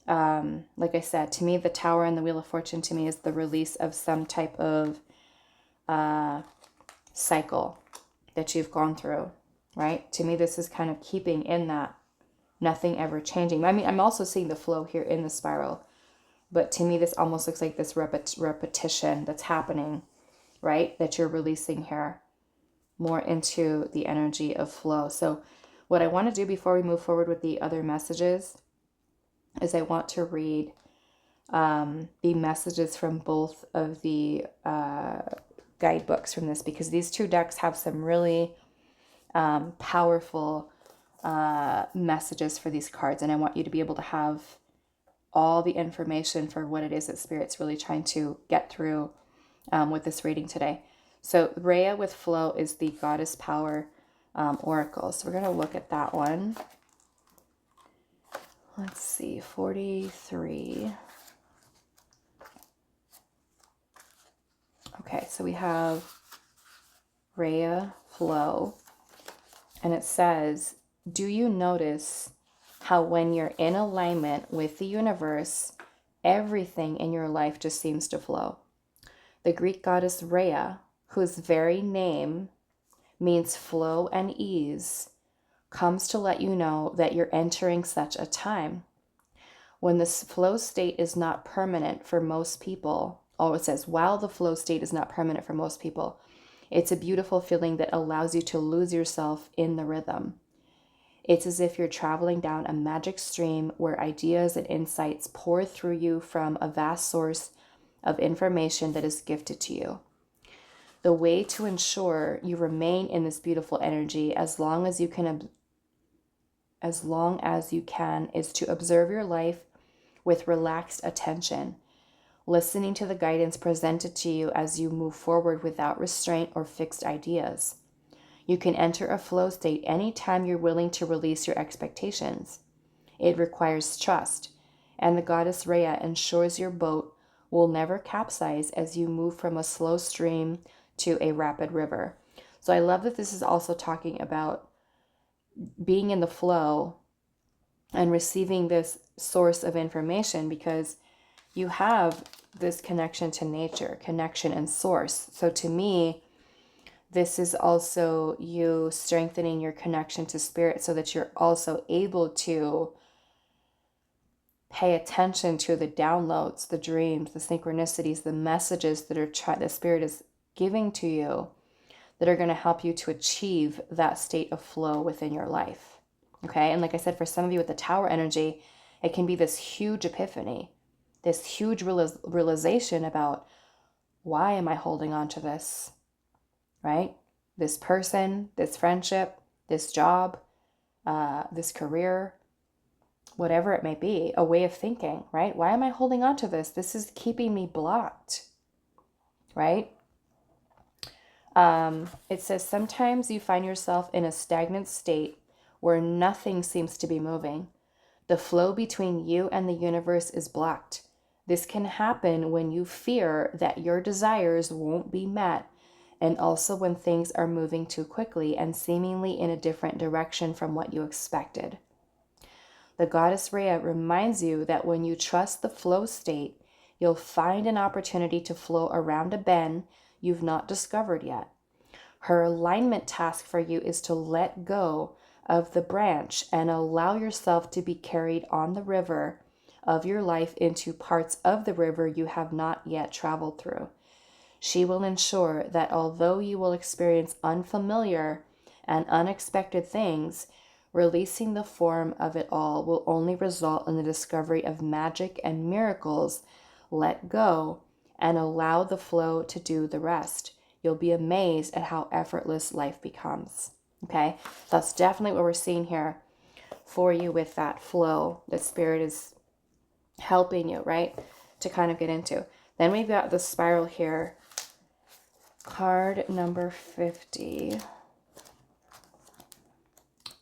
Like I said, to me, the Tower and the Wheel of Fortune to me is the release of some type of cycle that you've gone through, right? To me, this is kind of keeping in that, nothing ever changing. I mean, I'm also seeing the flow here in the spiral, but to me, this almost looks like this repetition that's happening, right? That you're releasing here more into the energy of flow. So what I want to do before we move forward with the other messages is I want to read the messages from both of the guidebooks from this, because these two decks have some really powerful messages for these cards, and I want you to be able to have all the information for what it is that Spirit's really trying to get through with this reading today. So Rhea with flow is the Goddess Power Oracle. So we're going to look at that one. Let's see, 43. Okay, so we have Rhea flow, and it says, do you notice how when you're in alignment with the universe, everything in your life just seems to flow? The Greek goddess Rhea, whose very name means flow and ease, comes to let you know that you're entering such a time. When this flow state is not permanent for most people, it says, while the flow state is not permanent for most people, it's a beautiful feeling that allows you to lose yourself in the rhythm. It's as if you're traveling down a magic stream where ideas and insights pour through you from a vast source of information that is gifted to you. The way to ensure you remain in this beautiful energy as long as you can is to observe your life with relaxed attention, listening to the guidance presented to you as you move forward without restraint or fixed ideas. You can enter a flow state anytime you're willing to release your expectations. It requires trust, and the goddess Rhea ensures your boat will never capsize as you move from a slow stream to a rapid river. So I love that this is also talking about being in the flow and receiving this source of information, because you have this connection to nature, connection and source. So to me, this is also you strengthening your connection to spirit so that you're also able to pay attention to the downloads, the dreams, the synchronicities, the messages that the spirit is giving to you that are going to help you to achieve that state of flow within your life. Okay. And like I said, for some of you with the Tower energy, it can be this huge epiphany, this huge realization about, why am I holding on to this? Right? This person, this friendship, this job, this career, whatever it may be, a way of thinking, right? Why am I holding on to this? This is keeping me blocked, right? It says, sometimes you find yourself in a stagnant state where nothing seems to be moving. The flow between you and the universe is blocked. This can happen when you fear that your desires won't be met, and also when things are moving too quickly and seemingly in a different direction from what you expected. The goddess Rhea reminds you that when you trust the flow state, you'll find an opportunity to flow around a bend you've not discovered yet. Her alignment task for you is to let go of the branch and allow yourself to be carried on the river of your life into parts of the river you have not yet traveled through. She will ensure that although you will experience unfamiliar and unexpected things, releasing the form of it all will only result in the discovery of magic and miracles. Let go and allow the flow to do the rest. You'll be amazed at how effortless life becomes. Okay, that's definitely what we're seeing here for you with that flow that Spirit is helping you, right, to kind of get into. Then we've got the spiral here. Card number 50.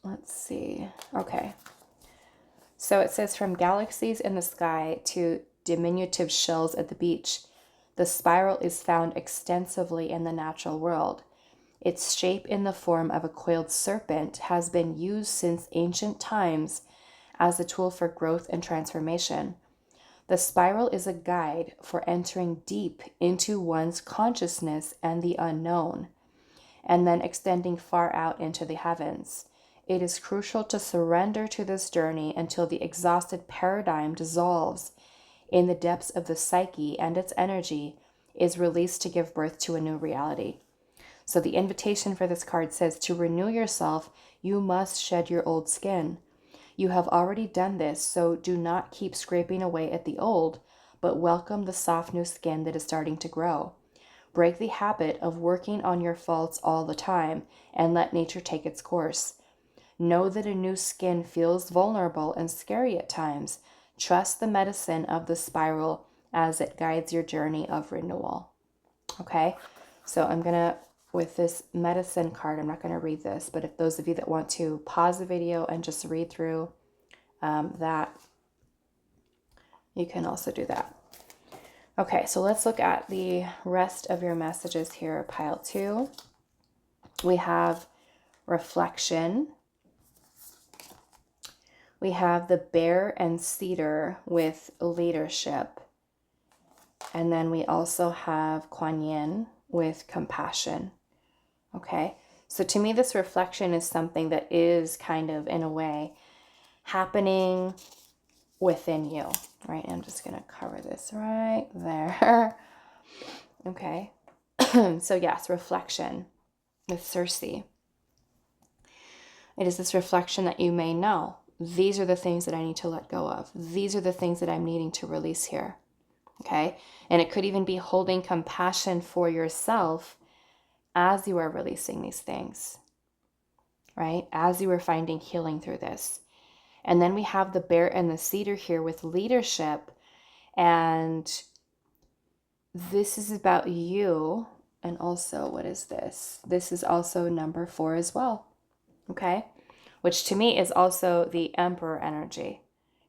Let's see. Okay. So it says, from galaxies in the sky to diminutive shells at the beach, the spiral is found extensively in the natural world. Its shape in the form of a coiled serpent has been used since ancient times as a tool for growth and transformation. The spiral is a guide for entering deep into one's consciousness and the unknown, and then extending far out into the heavens. It is crucial to surrender to this journey until the exhausted paradigm dissolves in the depths of the psyche and its energy is released to give birth to a new reality. So the invitation for this card says, to renew yourself, you must shed your old skin. You have already done this, so do not keep scraping away at the old, but welcome the soft new skin that is starting to grow. Break the habit of working on your faults all the time and let nature take its course. Know that a new skin feels vulnerable and scary at times. Trust the medicine of the spiral as it guides your journey of renewal. Okay, so I'm going to, with this medicine card, I'm not going to read this, but if those of you that want to pause the video and just read through that, you can also do that. Okay, so let's look at the rest of your messages here, pile 2. We have reflection. We have the bear and cedar with leadership. And then we also have Kuan Yin with compassion. Okay, so to me, this reflection is something that is kind of, in a way, happening within you, right? I'm just going to cover this right there. Okay, so yes, reflection with Circe. It is this reflection that you may know. These are the things that I need to let go of. These are the things that I'm needing to release here. Okay, and it could even be holding compassion for yourself as you are releasing these things, right? As you are finding healing through this. And then we have the bear and the cedar here with leadership. And this is about you. And also, what is this? This is also number 4 as well. Okay, which to me is also the Emperor energy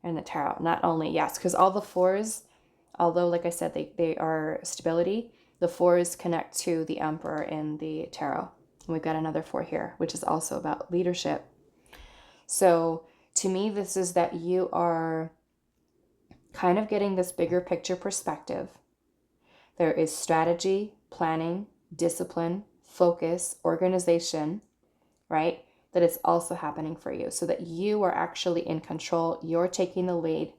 in the tarot. Not only, yes, because all the 4s, although, like I said, they are stability, the 4s connect to the Emperor in the tarot. And we've got another 4 here, which is also about leadership. So to me, this is that you are kind of getting this bigger picture perspective. There is strategy, planning, discipline, focus, organization, right? That is also happening for you, so that you are actually in control. You're taking the lead,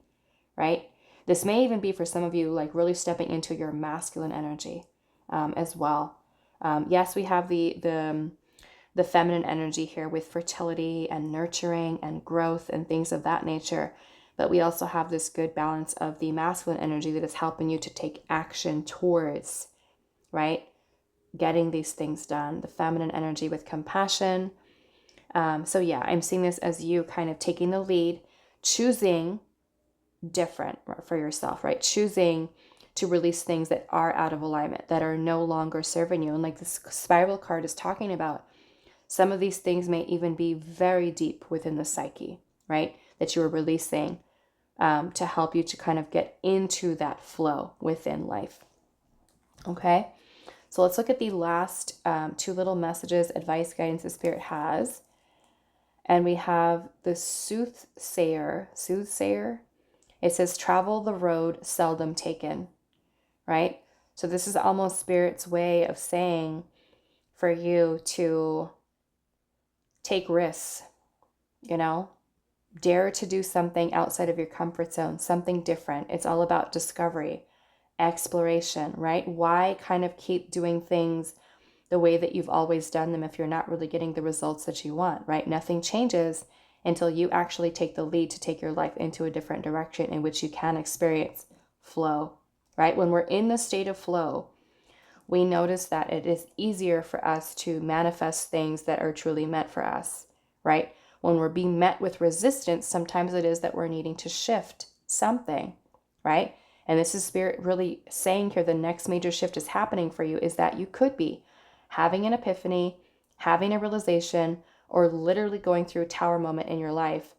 right? This may even be for some of you, like really stepping into your masculine energy as well. Yes, we have the feminine energy here with fertility and nurturing and growth and things of that nature. But we also have this good balance of the masculine energy that is helping you to take action towards, right, getting these things done. The feminine energy with compassion. So yeah, I'm seeing this as you kind of taking the lead, choosing different for yourself, right? Choosing to release things that are out of alignment, that are no longer serving you. And like this spiral card is talking about, some of these things may even be very deep within the psyche, right? That you are releasing to help you to kind of get into that flow within life. Okay, so let's look at the last 2 little messages, advice, guidance the Spirit has. And we have the soothsayer. It says, travel the road seldom taken, right? So this is almost Spirit's way of saying, for you to take risks, you know, dare to do something outside of your comfort zone, something different. It's all about discovery, exploration, right? Why kind of keep doing things the way that you've always done them if you're not really getting the results that you want, right? Nothing changes until you actually take the lead to take your life into a different direction in which you can experience flow, right? When we're in the state of flow, we notice that it is easier for us to manifest things that are truly meant for us, right? When we're being met with resistance, sometimes it is that we're needing to shift something, right? And this is Spirit really saying here, the next major shift is happening for you, is that you could be having an epiphany, having a realization, or literally going through a tower moment in your life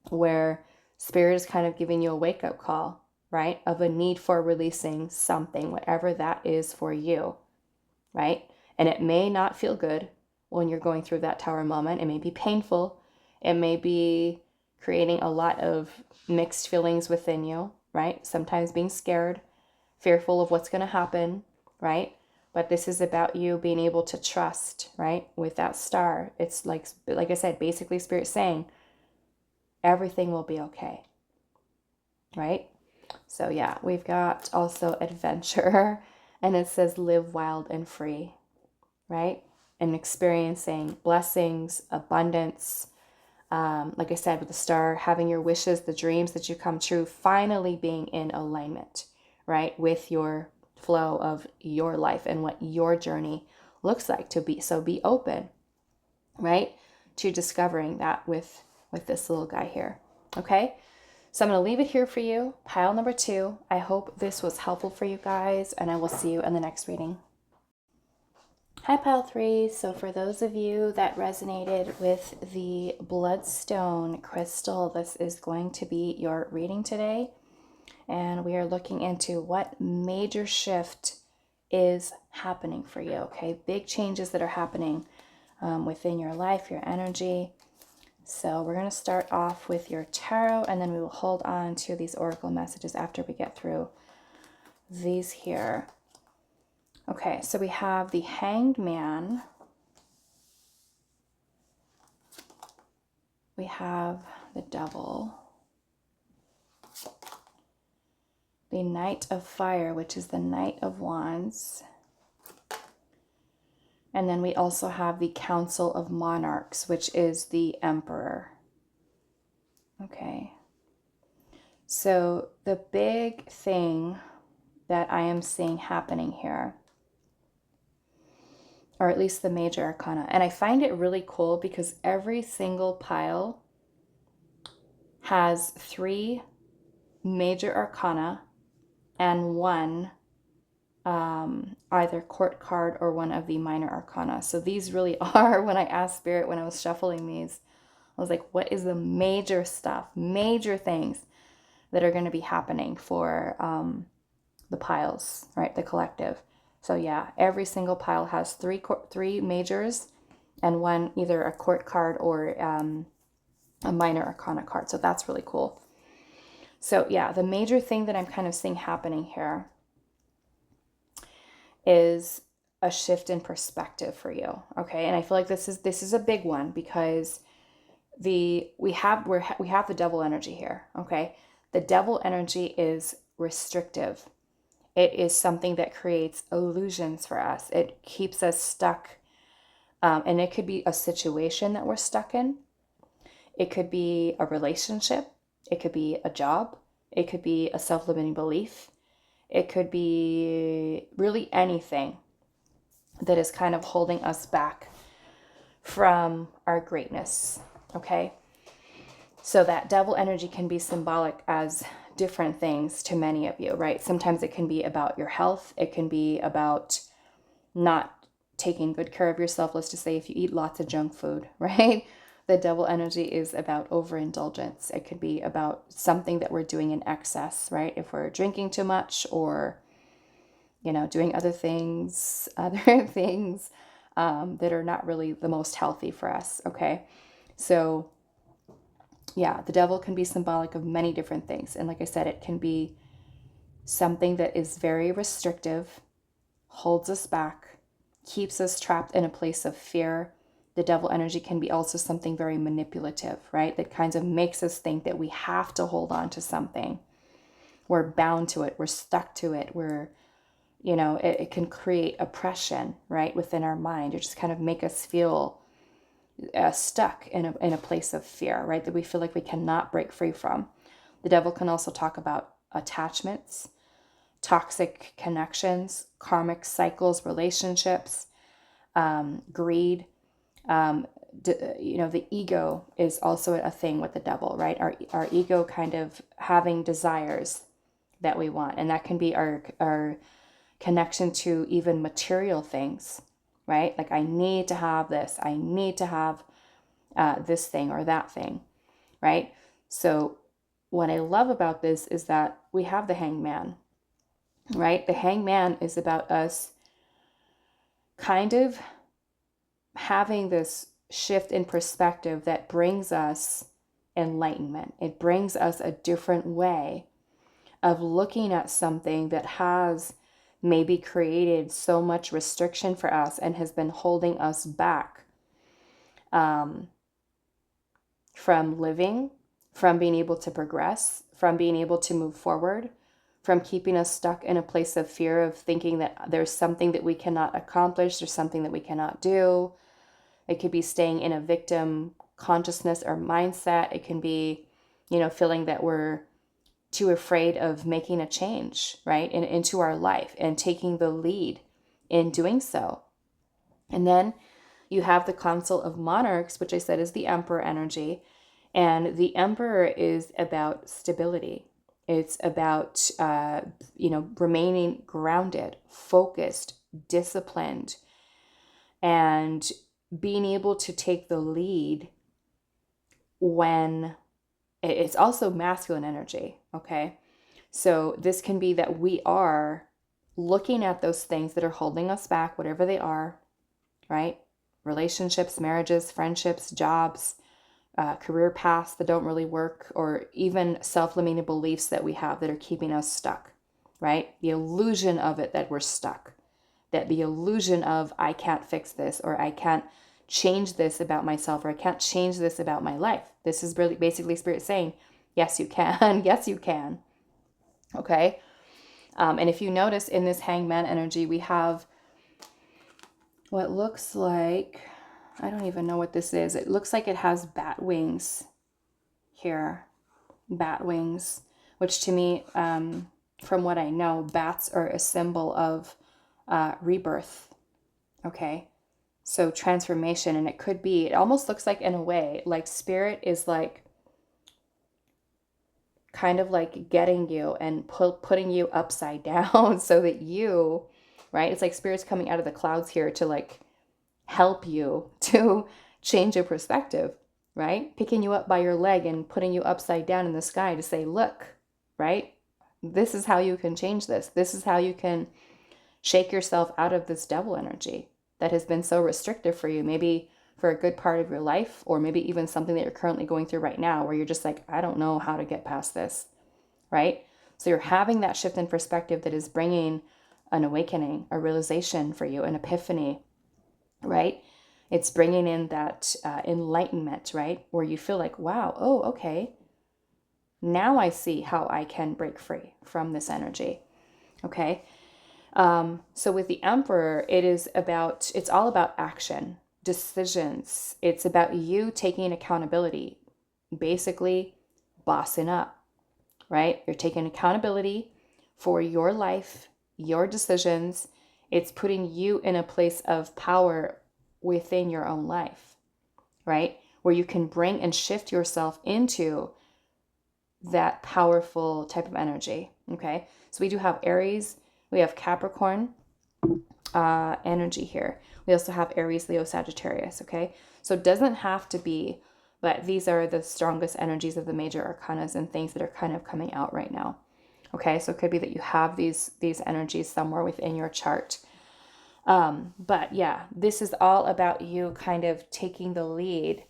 where Spirit is kind of giving you a wake-up call, right? Of a need for releasing something, whatever that is for you, right? And it may not feel good when you're going through that tower moment. It may be painful. It may be creating a lot of mixed feelings within you, right? Sometimes being scared, fearful of what's going to happen, right? But this is about you being able to trust, right? With that star. It's like I said, basically Spirit saying, everything will be okay, right? So yeah, we've got also adventure, and it says live wild and free, right? And experiencing blessings, abundance. Like I said, with the star, having your wishes, the dreams that you come true, finally being in alignment, right? With your flow of your life and what your journey looks like to be. So be open, right? To discovering that with this little guy here. Okay. So I'm going to leave it here for you. Pile number 2. I hope this was helpful for you guys, and I will see you in the next reading. Hi, pile 3. So for those of you that resonated with the bloodstone crystal, this is going to be your reading today. And we are looking into what major shift is happening for you, okay? Big changes that are happening within your life, your energy. So we're going to start off with your tarot, and then we will hold on to these oracle messages after we get through these here. Okay, so we have the Hanged Man. We have the Devil. The Knight of Fire, which is the Knight of Wands. And then we also have the Council of Monarchs, which is the Emperor. Okay. So the big thing that I am seeing happening here, or at least the major arcana, and I find it really cool because every single pile has 3 major arcana and 1 either court card or one of the minor arcana. So these really are, when I asked Spirit, when I was shuffling these, I was like, what is the major stuff, major things that are going to be happening for the piles, right? The collective. So yeah, every single pile has 3 majors and 1 either a court card or a minor arcana card. So that's really cool. So yeah, the major thing that I'm kind of seeing happening here is a shift in perspective for you, okay? And I feel like this is a big one because we have the devil energy here, okay? The devil energy is restrictive. It is something that creates illusions for us. It keeps us stuck, and it could be a situation that we're stuck in. It could be a relationship. It could be a job. It could be a self-limiting belief. It could be really anything that is kind of holding us back from our greatness, okay? So that devil energy can be symbolic as different things to many of you, right? Sometimes it can be about your health. It can be about not taking good care of yourself. Let's just say if you eat lots of junk food, right? The devil energy is about overindulgence. It could be about something that we're doing in excess, right? If we're drinking too much or, doing other things that are not really the most healthy for us, okay? So yeah, the devil can be symbolic of many different things. And like I said, it can be something that is very restrictive, holds us back, keeps us trapped in a place of fear. The devil energy can be also something very manipulative, right? That kind of makes us think that we have to hold on to something. We're bound to it. We're stuck to it. It can create oppression, right, within our mind. It just kind of make us feel stuck in a place of fear, right, that we feel like we cannot break free from. The devil can also talk about attachments, toxic connections, karmic cycles, relationships, greed. The ego is also a thing with the devil, right? Our ego kind of having desires that we want. And that can be our connection to even material things, right? Like, I need to have this. I need to have this thing or that thing, right? So what I love about this is that we have the hangman, right? The hangman is about us kind of having this shift in perspective that brings us enlightenment. It brings us a different way of looking at something that has maybe created so much restriction for us and has been holding us back from living, from being able to progress, from being able to move forward, from keeping us stuck in a place of fear of thinking that there's something that we cannot accomplish, there's something that we cannot do. It could be staying in a victim consciousness or mindset. It can be, feeling that we're too afraid of making a change, right, into our life and taking the lead in doing so. And then you have the Council of Monarchs, which I said is the Emperor energy. And the Emperor is about stability. It's about, remaining grounded, focused, disciplined, and being able to take the lead when it's also masculine energy, okay? So this can be that we are looking at those things that are holding us back, whatever they are, right? Relationships, marriages, friendships, jobs, career paths that don't really work, or even self-limiting beliefs that we have that are keeping us stuck, right? The illusion of it that we're stuck, that the illusion of I can't fix this, or I can't change this about myself, or I can't change this about my life. This is really basically Spirit saying, yes, you can. Yes, you can. Okay. And if you notice in this hangman energy, we have what looks like, I don't even know what this is. It looks like it has bat wings here. Bat wings, which to me, from what I know, bats are a symbol of rebirth. Okay. So transformation, and it almost looks like, in a way, like Spirit is like kind of like getting you and putting you upside down so that you, right? It's like Spirit's coming out of the clouds here to like help you to change your perspective, right? Picking you up by your leg and putting you upside down in the sky to say, look, right? This is how you can change this. This is how you can shake yourself out of this devil energy that has been so restrictive for you, maybe for a good part of your life, or maybe even something that you're currently going through right now where you're just like, I don't know how to get past this, right? So you're having that shift in perspective that is bringing an awakening, a realization for you, an epiphany, right? It's bringing in that enlightenment, right? Where you feel like, wow, oh, okay. Now I see how I can break free from this energy, okay? So with the Emperor, it's all about action, decisions. It's about you taking accountability, basically bossing up, right? You're taking accountability for your life, your decisions. It's putting you in a place of power within your own life, right? Where you can bring and shift yourself into that powerful type of energy, okay? So we do have Aries, we have Capricorn energy here. We also have Aries, Leo, Sagittarius, okay? So it doesn't have to be, but these are the strongest energies of the major arcanas and things that are kind of coming out right now, okay? So it could be that you have these energies somewhere within your chart. But yeah, this is all about you kind of taking the lead,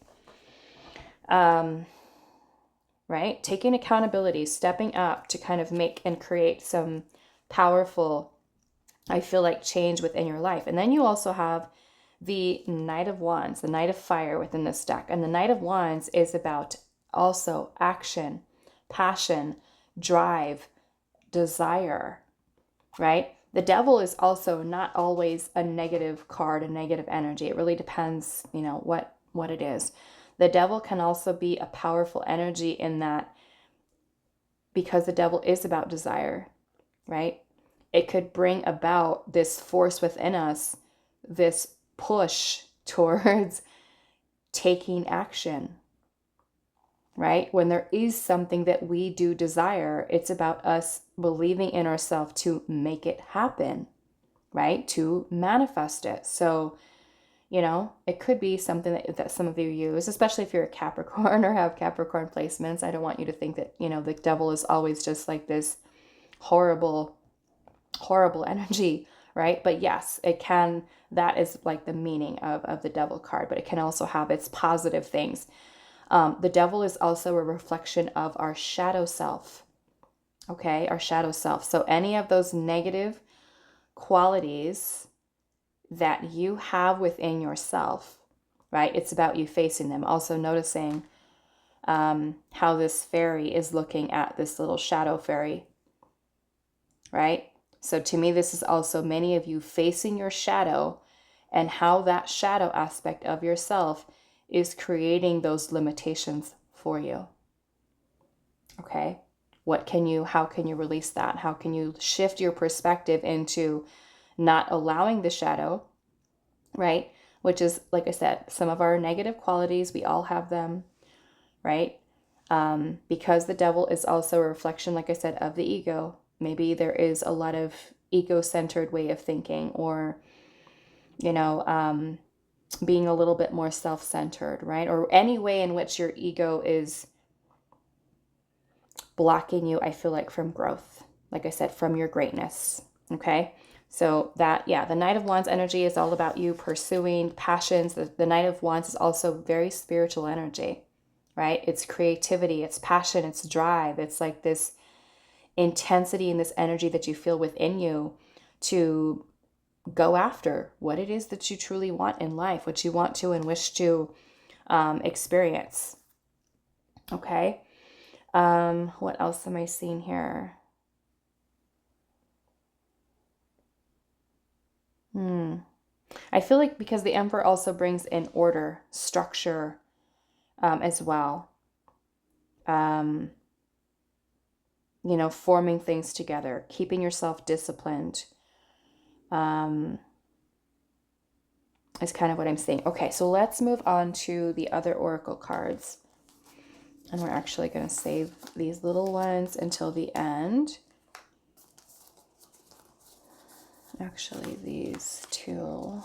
right? Taking accountability, stepping up to kind of make and create some powerful I feel like, change within your life. And then you also have the Knight of Wands, the Knight of Fire within this deck. And the Knight of Wands is about also action, passion, drive, desire, right? The Devil is also not always a negative card, a negative energy. It really depends, you know, what it is. The Devil can also be a powerful energy in that, because the Devil is about desire, right? It could bring about this force within us, this push towards taking action, right? When there is something that we do desire, it's about us believing in ourselves to make it happen, right? To manifest it. So, you know, it could be something that some of you use, especially if you're a Capricorn or have Capricorn placements. I don't want you to think that, you know, the Devil is always just like this horrible energy, right? But yes, it can, that is like the meaning of the Devil card, but it can also have its positive things. The Devil is also a reflection of our shadow self, okay? Our shadow self. So any of those negative qualities that you have within yourself, right? It's about you facing them. Also noticing how this fairy is looking at this little shadow fairy, right? So to me, this is also many of you facing your shadow and how that shadow aspect of yourself is creating those limitations for you. Okay? How can you release that? How can you shift your perspective into not allowing the shadow, right? Which is, like I said, some of our negative qualities, we all have them, right? Because the Devil is also a reflection, like I said, of the ego. Maybe there is a lot of ego-centered way of thinking, or, you know, being a little bit more self-centered, right? Or any way in which your ego is blocking you, I feel like, from growth. Like I said, from your greatness, okay? So that, yeah, the Knight of Wands energy is all about you pursuing passions. The Knight of Wands is also very spiritual energy, right? It's creativity, it's passion, it's drive. It's like this intensity and this energy that you feel within you to go after what it is that you truly want in life, what you want to and wish to experience. Okay. What else am I seeing here? I feel like because the Emperor also brings in order, structure, as well. You know, forming things together, keeping yourself disciplined, is kind of what I'm saying. Okay, so let's move on to the other oracle cards. And we're actually going to save these little ones until the end. Actually, these two,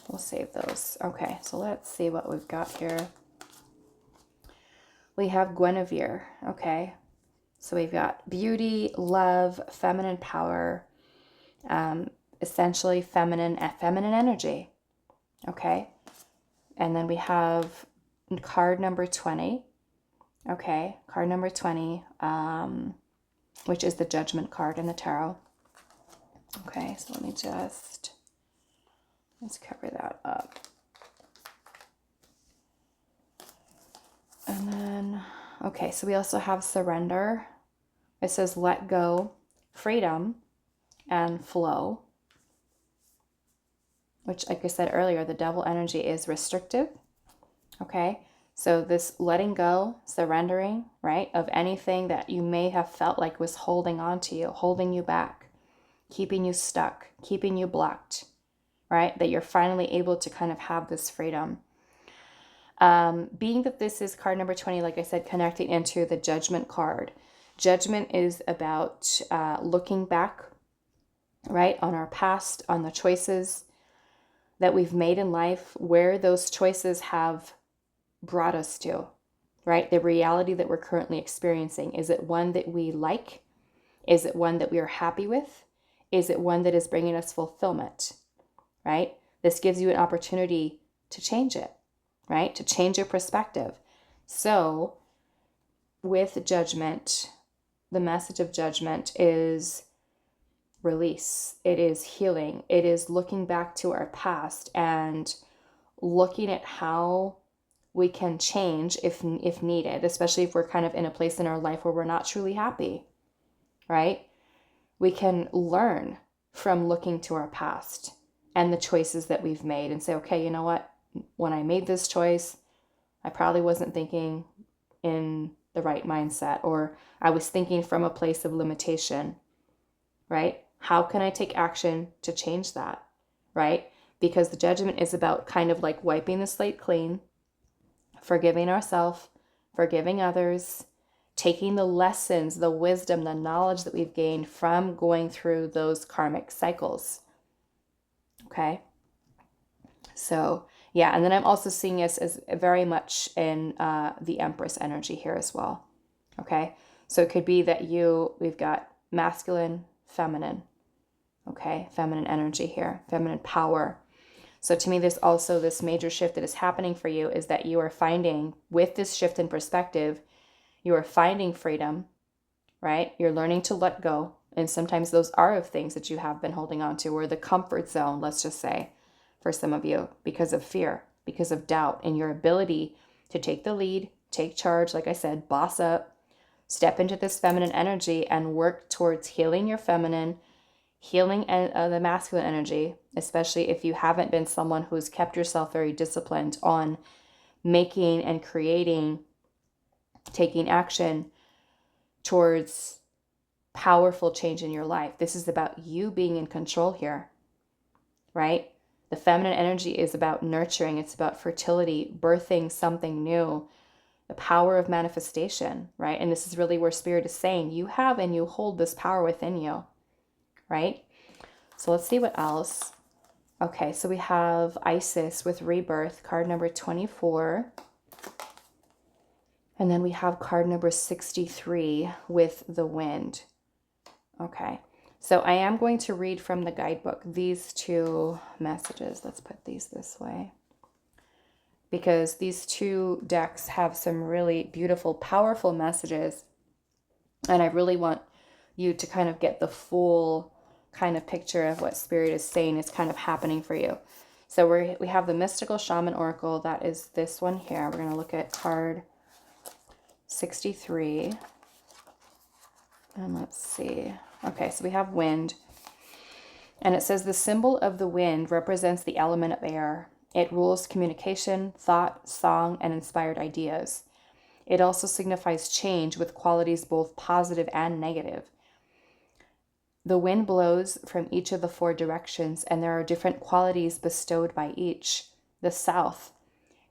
we'll save those. Okay, so let's see what we've got here. We have Guinevere, okay? So we've got beauty, love, feminine power, essentially feminine energy, okay? And then we have card number 20, okay? Card number 20, which is the Judgment card in the tarot. Okay, so let me let's cover that up. And then, okay, so we also have surrender. It says let go, freedom, and flow. Which, like I said earlier, the Devil energy is restrictive. Okay, so this letting go, surrendering, right, of anything that you may have felt like was holding on to you, holding you back, keeping you stuck, keeping you blocked, right? That you're finally able to kind of have this freedom. Being that this is card number 20, like I said, connecting into the Judgment card. Judgment is about looking back, right, on our past, on the choices that we've made in life, where those choices have brought us to, right? The reality that we're currently experiencing. Is it one that we like? Is it one that we are happy with? Is it one that is bringing us fulfillment, right? This gives you an opportunity to change it, right? To change your perspective. So with Judgment, the message of Judgment is release. It is healing. It is looking back to our past and looking at how we can change if needed, especially if we're kind of in a place in our life where we're not truly happy, right? We can learn from looking to our past and the choices that we've made and say, okay, you know what? When I made this choice, I probably wasn't thinking in the right mindset, or I was thinking from a place of limitation, right? How can I take action to change that, right? Because the judgment is about kind of like wiping the slate clean, forgiving ourselves, forgiving others, taking the lessons, the wisdom, the knowledge that we've gained from going through those karmic cycles. Okay? So, yeah, and then I'm also seeing this as very much in the Empress energy here as well. Okay? So it could be that we've got masculine, feminine. Okay? Feminine energy here, feminine power. So to me, there's also this major shift that is happening for you is that you are finding, with this shift in perspective, you are finding freedom, right? You're learning to let go. And sometimes those are of things that you have been holding on to, or the comfort zone, let's just say, for some of you, because of fear, because of doubt, and your ability to take the lead, take charge, like I said, boss up, step into this feminine energy and work towards healing your feminine, healing the masculine energy, especially if you haven't been someone who's kept yourself very disciplined on making and creating, taking action towards powerful change in your life. This is about you being in control here, right? The feminine energy is about nurturing. It's about fertility, birthing something new, the power of manifestation, right? And this is really where Spirit is saying you have and you hold this power within you, right? So let's see what else. Okay, so we have Isis with Rebirth, card number 24. And then we have card number 63 with the Wind. Okay, so I am going to read from the guidebook these two messages. Let's put these this way, because these two decks have some really beautiful, powerful messages. And I really want you to kind of get the full kind of picture of what Spirit is saying is kind of happening for you. So we have the Mystical Shaman Oracle. That is this one here. We're going to look at card 63. And let's see. Okay, so we have wind. And it says the symbol of the wind represents the element of air. It rules communication, thought, song, and inspired ideas. It also signifies change with qualities both positive and negative. The wind blows from each of the four directions, and there are different qualities bestowed by each. The south,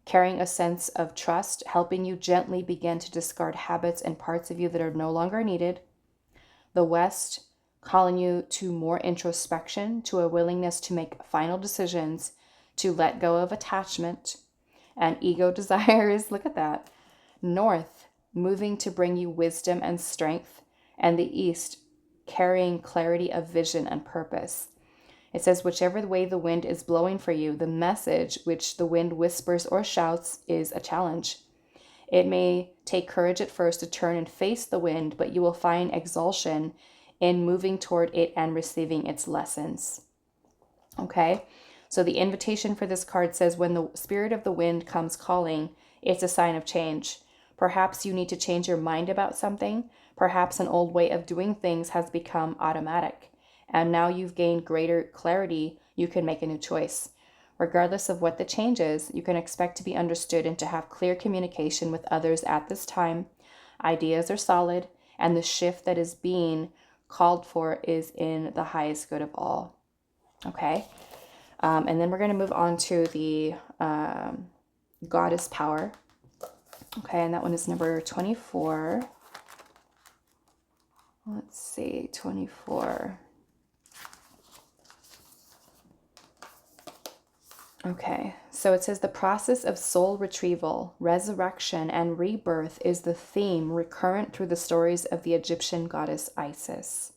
carrying a sense of trust, helping you gently begin to discard habits and parts of you that are no longer needed. The west, calling you to more introspection, to a willingness to make final decisions, to let go of attachment and ego desires. Look at that. North, moving to bring you wisdom and strength. And the east, carrying clarity of vision and purpose. It says, whichever way the wind is blowing for you, the message which the wind whispers or shouts is a challenge. It may take courage at first to turn and face the wind, but you will find exultation in moving toward it and receiving its lessons. Okay, so the invitation for this card says, when the spirit of the wind comes calling, it's a sign of change. Perhaps you need to change your mind about something. Perhaps an old way of doing things has become automatic, and now you've gained greater clarity. You can make a new choice. Regardless of what the change is, you can expect to be understood and to have clear communication with others at this time. Ideas are solid, and the shift that is being called for is in the highest good of all. Okay, and then we're going to move on to the Goddess Power. Okay, and that one is number 24. Let's see, 24. Okay, so it says the process of soul retrieval, resurrection, and rebirth is the theme recurrent through the stories of the Egyptian goddess Isis,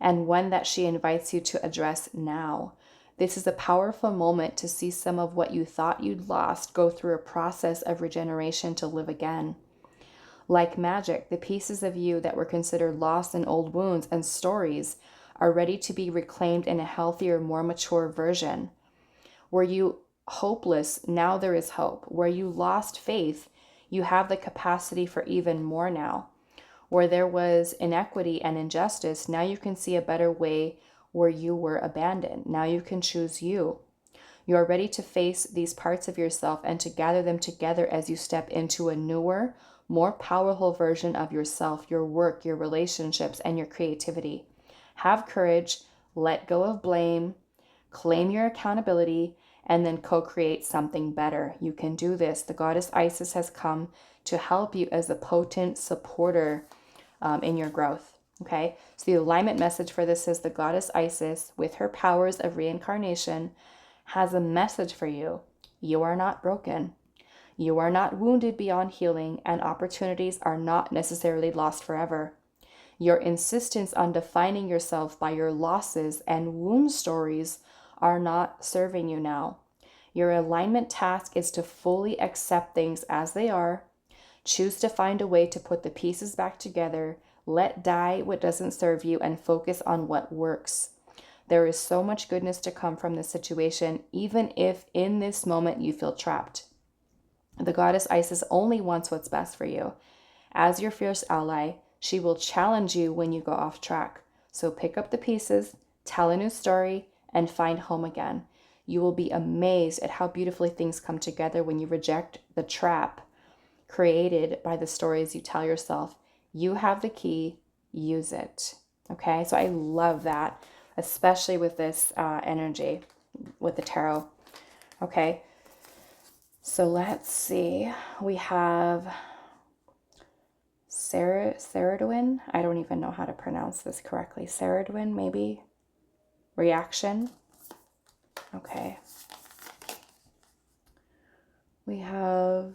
and one that she invites you to address now. This is a powerful moment to see some of what you thought you'd lost go through a process of regeneration to live again. Like magic, the pieces of you that were considered lost in old wounds and stories are ready to be reclaimed in a healthier, more mature version. Were you hopeless? Now there is hope. Where you lost faith, you have the capacity for even more now. Where there was inequity and injustice, now you can see a better way. Where you were abandoned, now you can choose you. You are ready to face these parts of yourself and to gather them together as you step into a newer, more powerful version of yourself, your work, your relationships, and your creativity. Have courage, let go of blame, claim your accountability, and then co-create something better. You can do this. The goddess Isis has come to help you as a potent supporter in your growth. Okay, so the alignment message for this is the goddess Isis, with her powers of reincarnation, has a message for you. You are not broken. You are not wounded beyond healing, and opportunities are not necessarily lost forever. Your insistence on defining yourself by your losses and wound stories are not serving you now. Your alignment task is to fully accept things as they are, choose to find a way to put the pieces back together, let die what doesn't serve you, and focus on what works. There is so much goodness to come from this situation, even if in this moment you feel trapped. The goddess Isis only wants what's best for you. As your fierce ally, she will challenge you when you go off track. So pick up the pieces, tell a new story, and find home again. You will be amazed at how beautifully things come together when you reject the trap created by the stories you tell yourself. You have the key, use it. Okay, so I love that, especially with this energy, with the tarot. Okay, so let's see. We have Clairaudient. I don't even know how to pronounce this correctly. Clairaudient, maybe? Reaction. Okay. We have,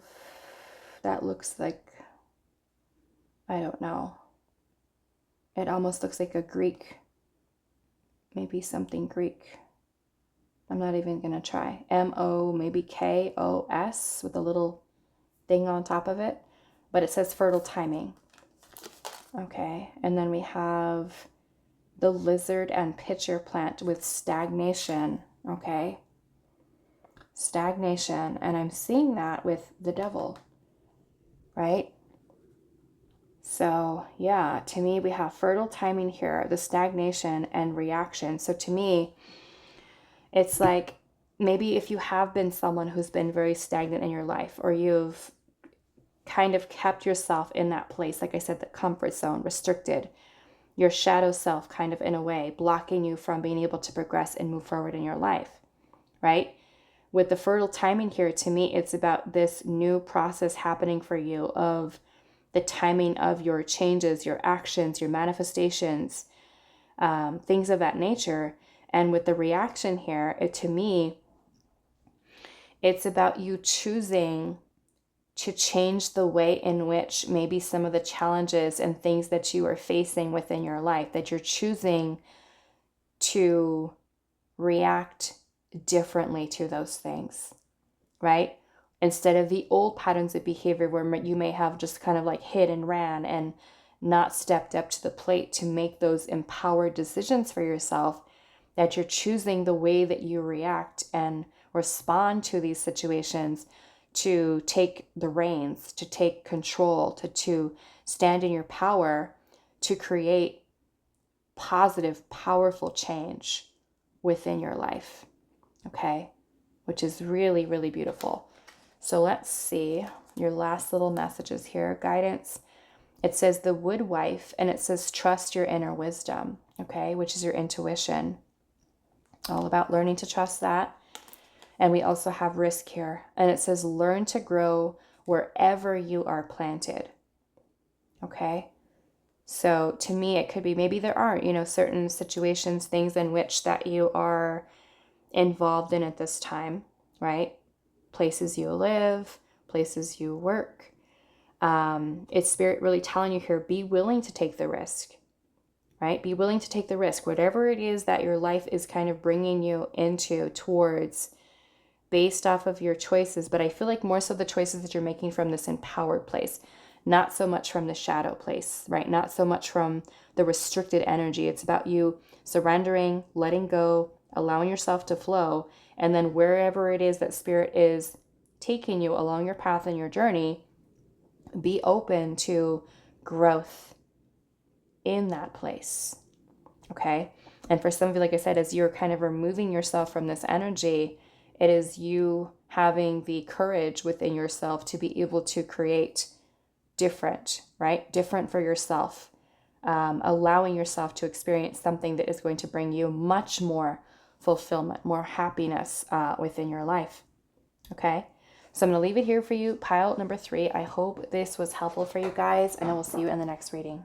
that looks like, I don't know. It almost looks like a Greek, maybe something Greek. I'm not even going to try. M-O, maybe K-O-S with a little thing on top of it. But it says fertile timing. Okay, and then we have the lizard and pitcher plant with stagnation. Okay, stagnation. And I'm seeing that with the devil, right? So yeah, to me, we have fertile timing here, the stagnation and reaction. So to me, it's like maybe if you have been someone who's been very stagnant in your life, or you've kind of kept yourself in that place, like I said, the comfort zone, restricted, your shadow self kind of in a way, blocking you from being able to progress and move forward in your life, right? With the fertile timing here, to me, it's about this new process happening for you of the timing of your changes, your actions, your manifestations, things of that nature. And with the reaction here, to me, it's about you choosing to change the way in which maybe some of the challenges and things that you are facing within your life, that you're choosing to react differently to those things, right? Instead of the old patterns of behavior where you may have just kind of like hid and ran and not stepped up to the plate to make those empowered decisions for yourself, that you're choosing the way that you react and respond to these situations, to take the reins, to take control, to stand in your power, to create positive, powerful change within your life, okay? Which is really, really beautiful. So let's see your last little messages here, guidance. It says the wood wife, and it says trust your inner wisdom, okay? Which is your intuition. All about learning to trust that. And we also have risk here. And it says, learn to grow wherever you are planted. Okay. So to me, it could be, maybe there are, certain situations, things in which that you are involved in at this time, right? Places you live, places you work. It's Spirit really telling you here, be willing to take the risk, right? Be willing to take the risk. Whatever it is that your life is kind of bringing you into, towards, based off of your choices. But I feel like more so the choices that you're making from this empowered place, not so much from the shadow place, right? Not so much from the restricted energy. It's about you surrendering, letting go, allowing yourself to flow. And then wherever it is that spirit is taking you along your path and your journey, be open to growth in that place. Okay. And for some of you, like I said, as you're kind of removing yourself from this energy, it is you having the courage within yourself to be able to create different, right? Different for yourself. Allowing yourself to experience something that is going to bring you much more fulfillment, more happiness within your life. Okay. So I'm going to leave it here for you. Pile number 3. I hope this was helpful for you guys, and I will see you in the next reading.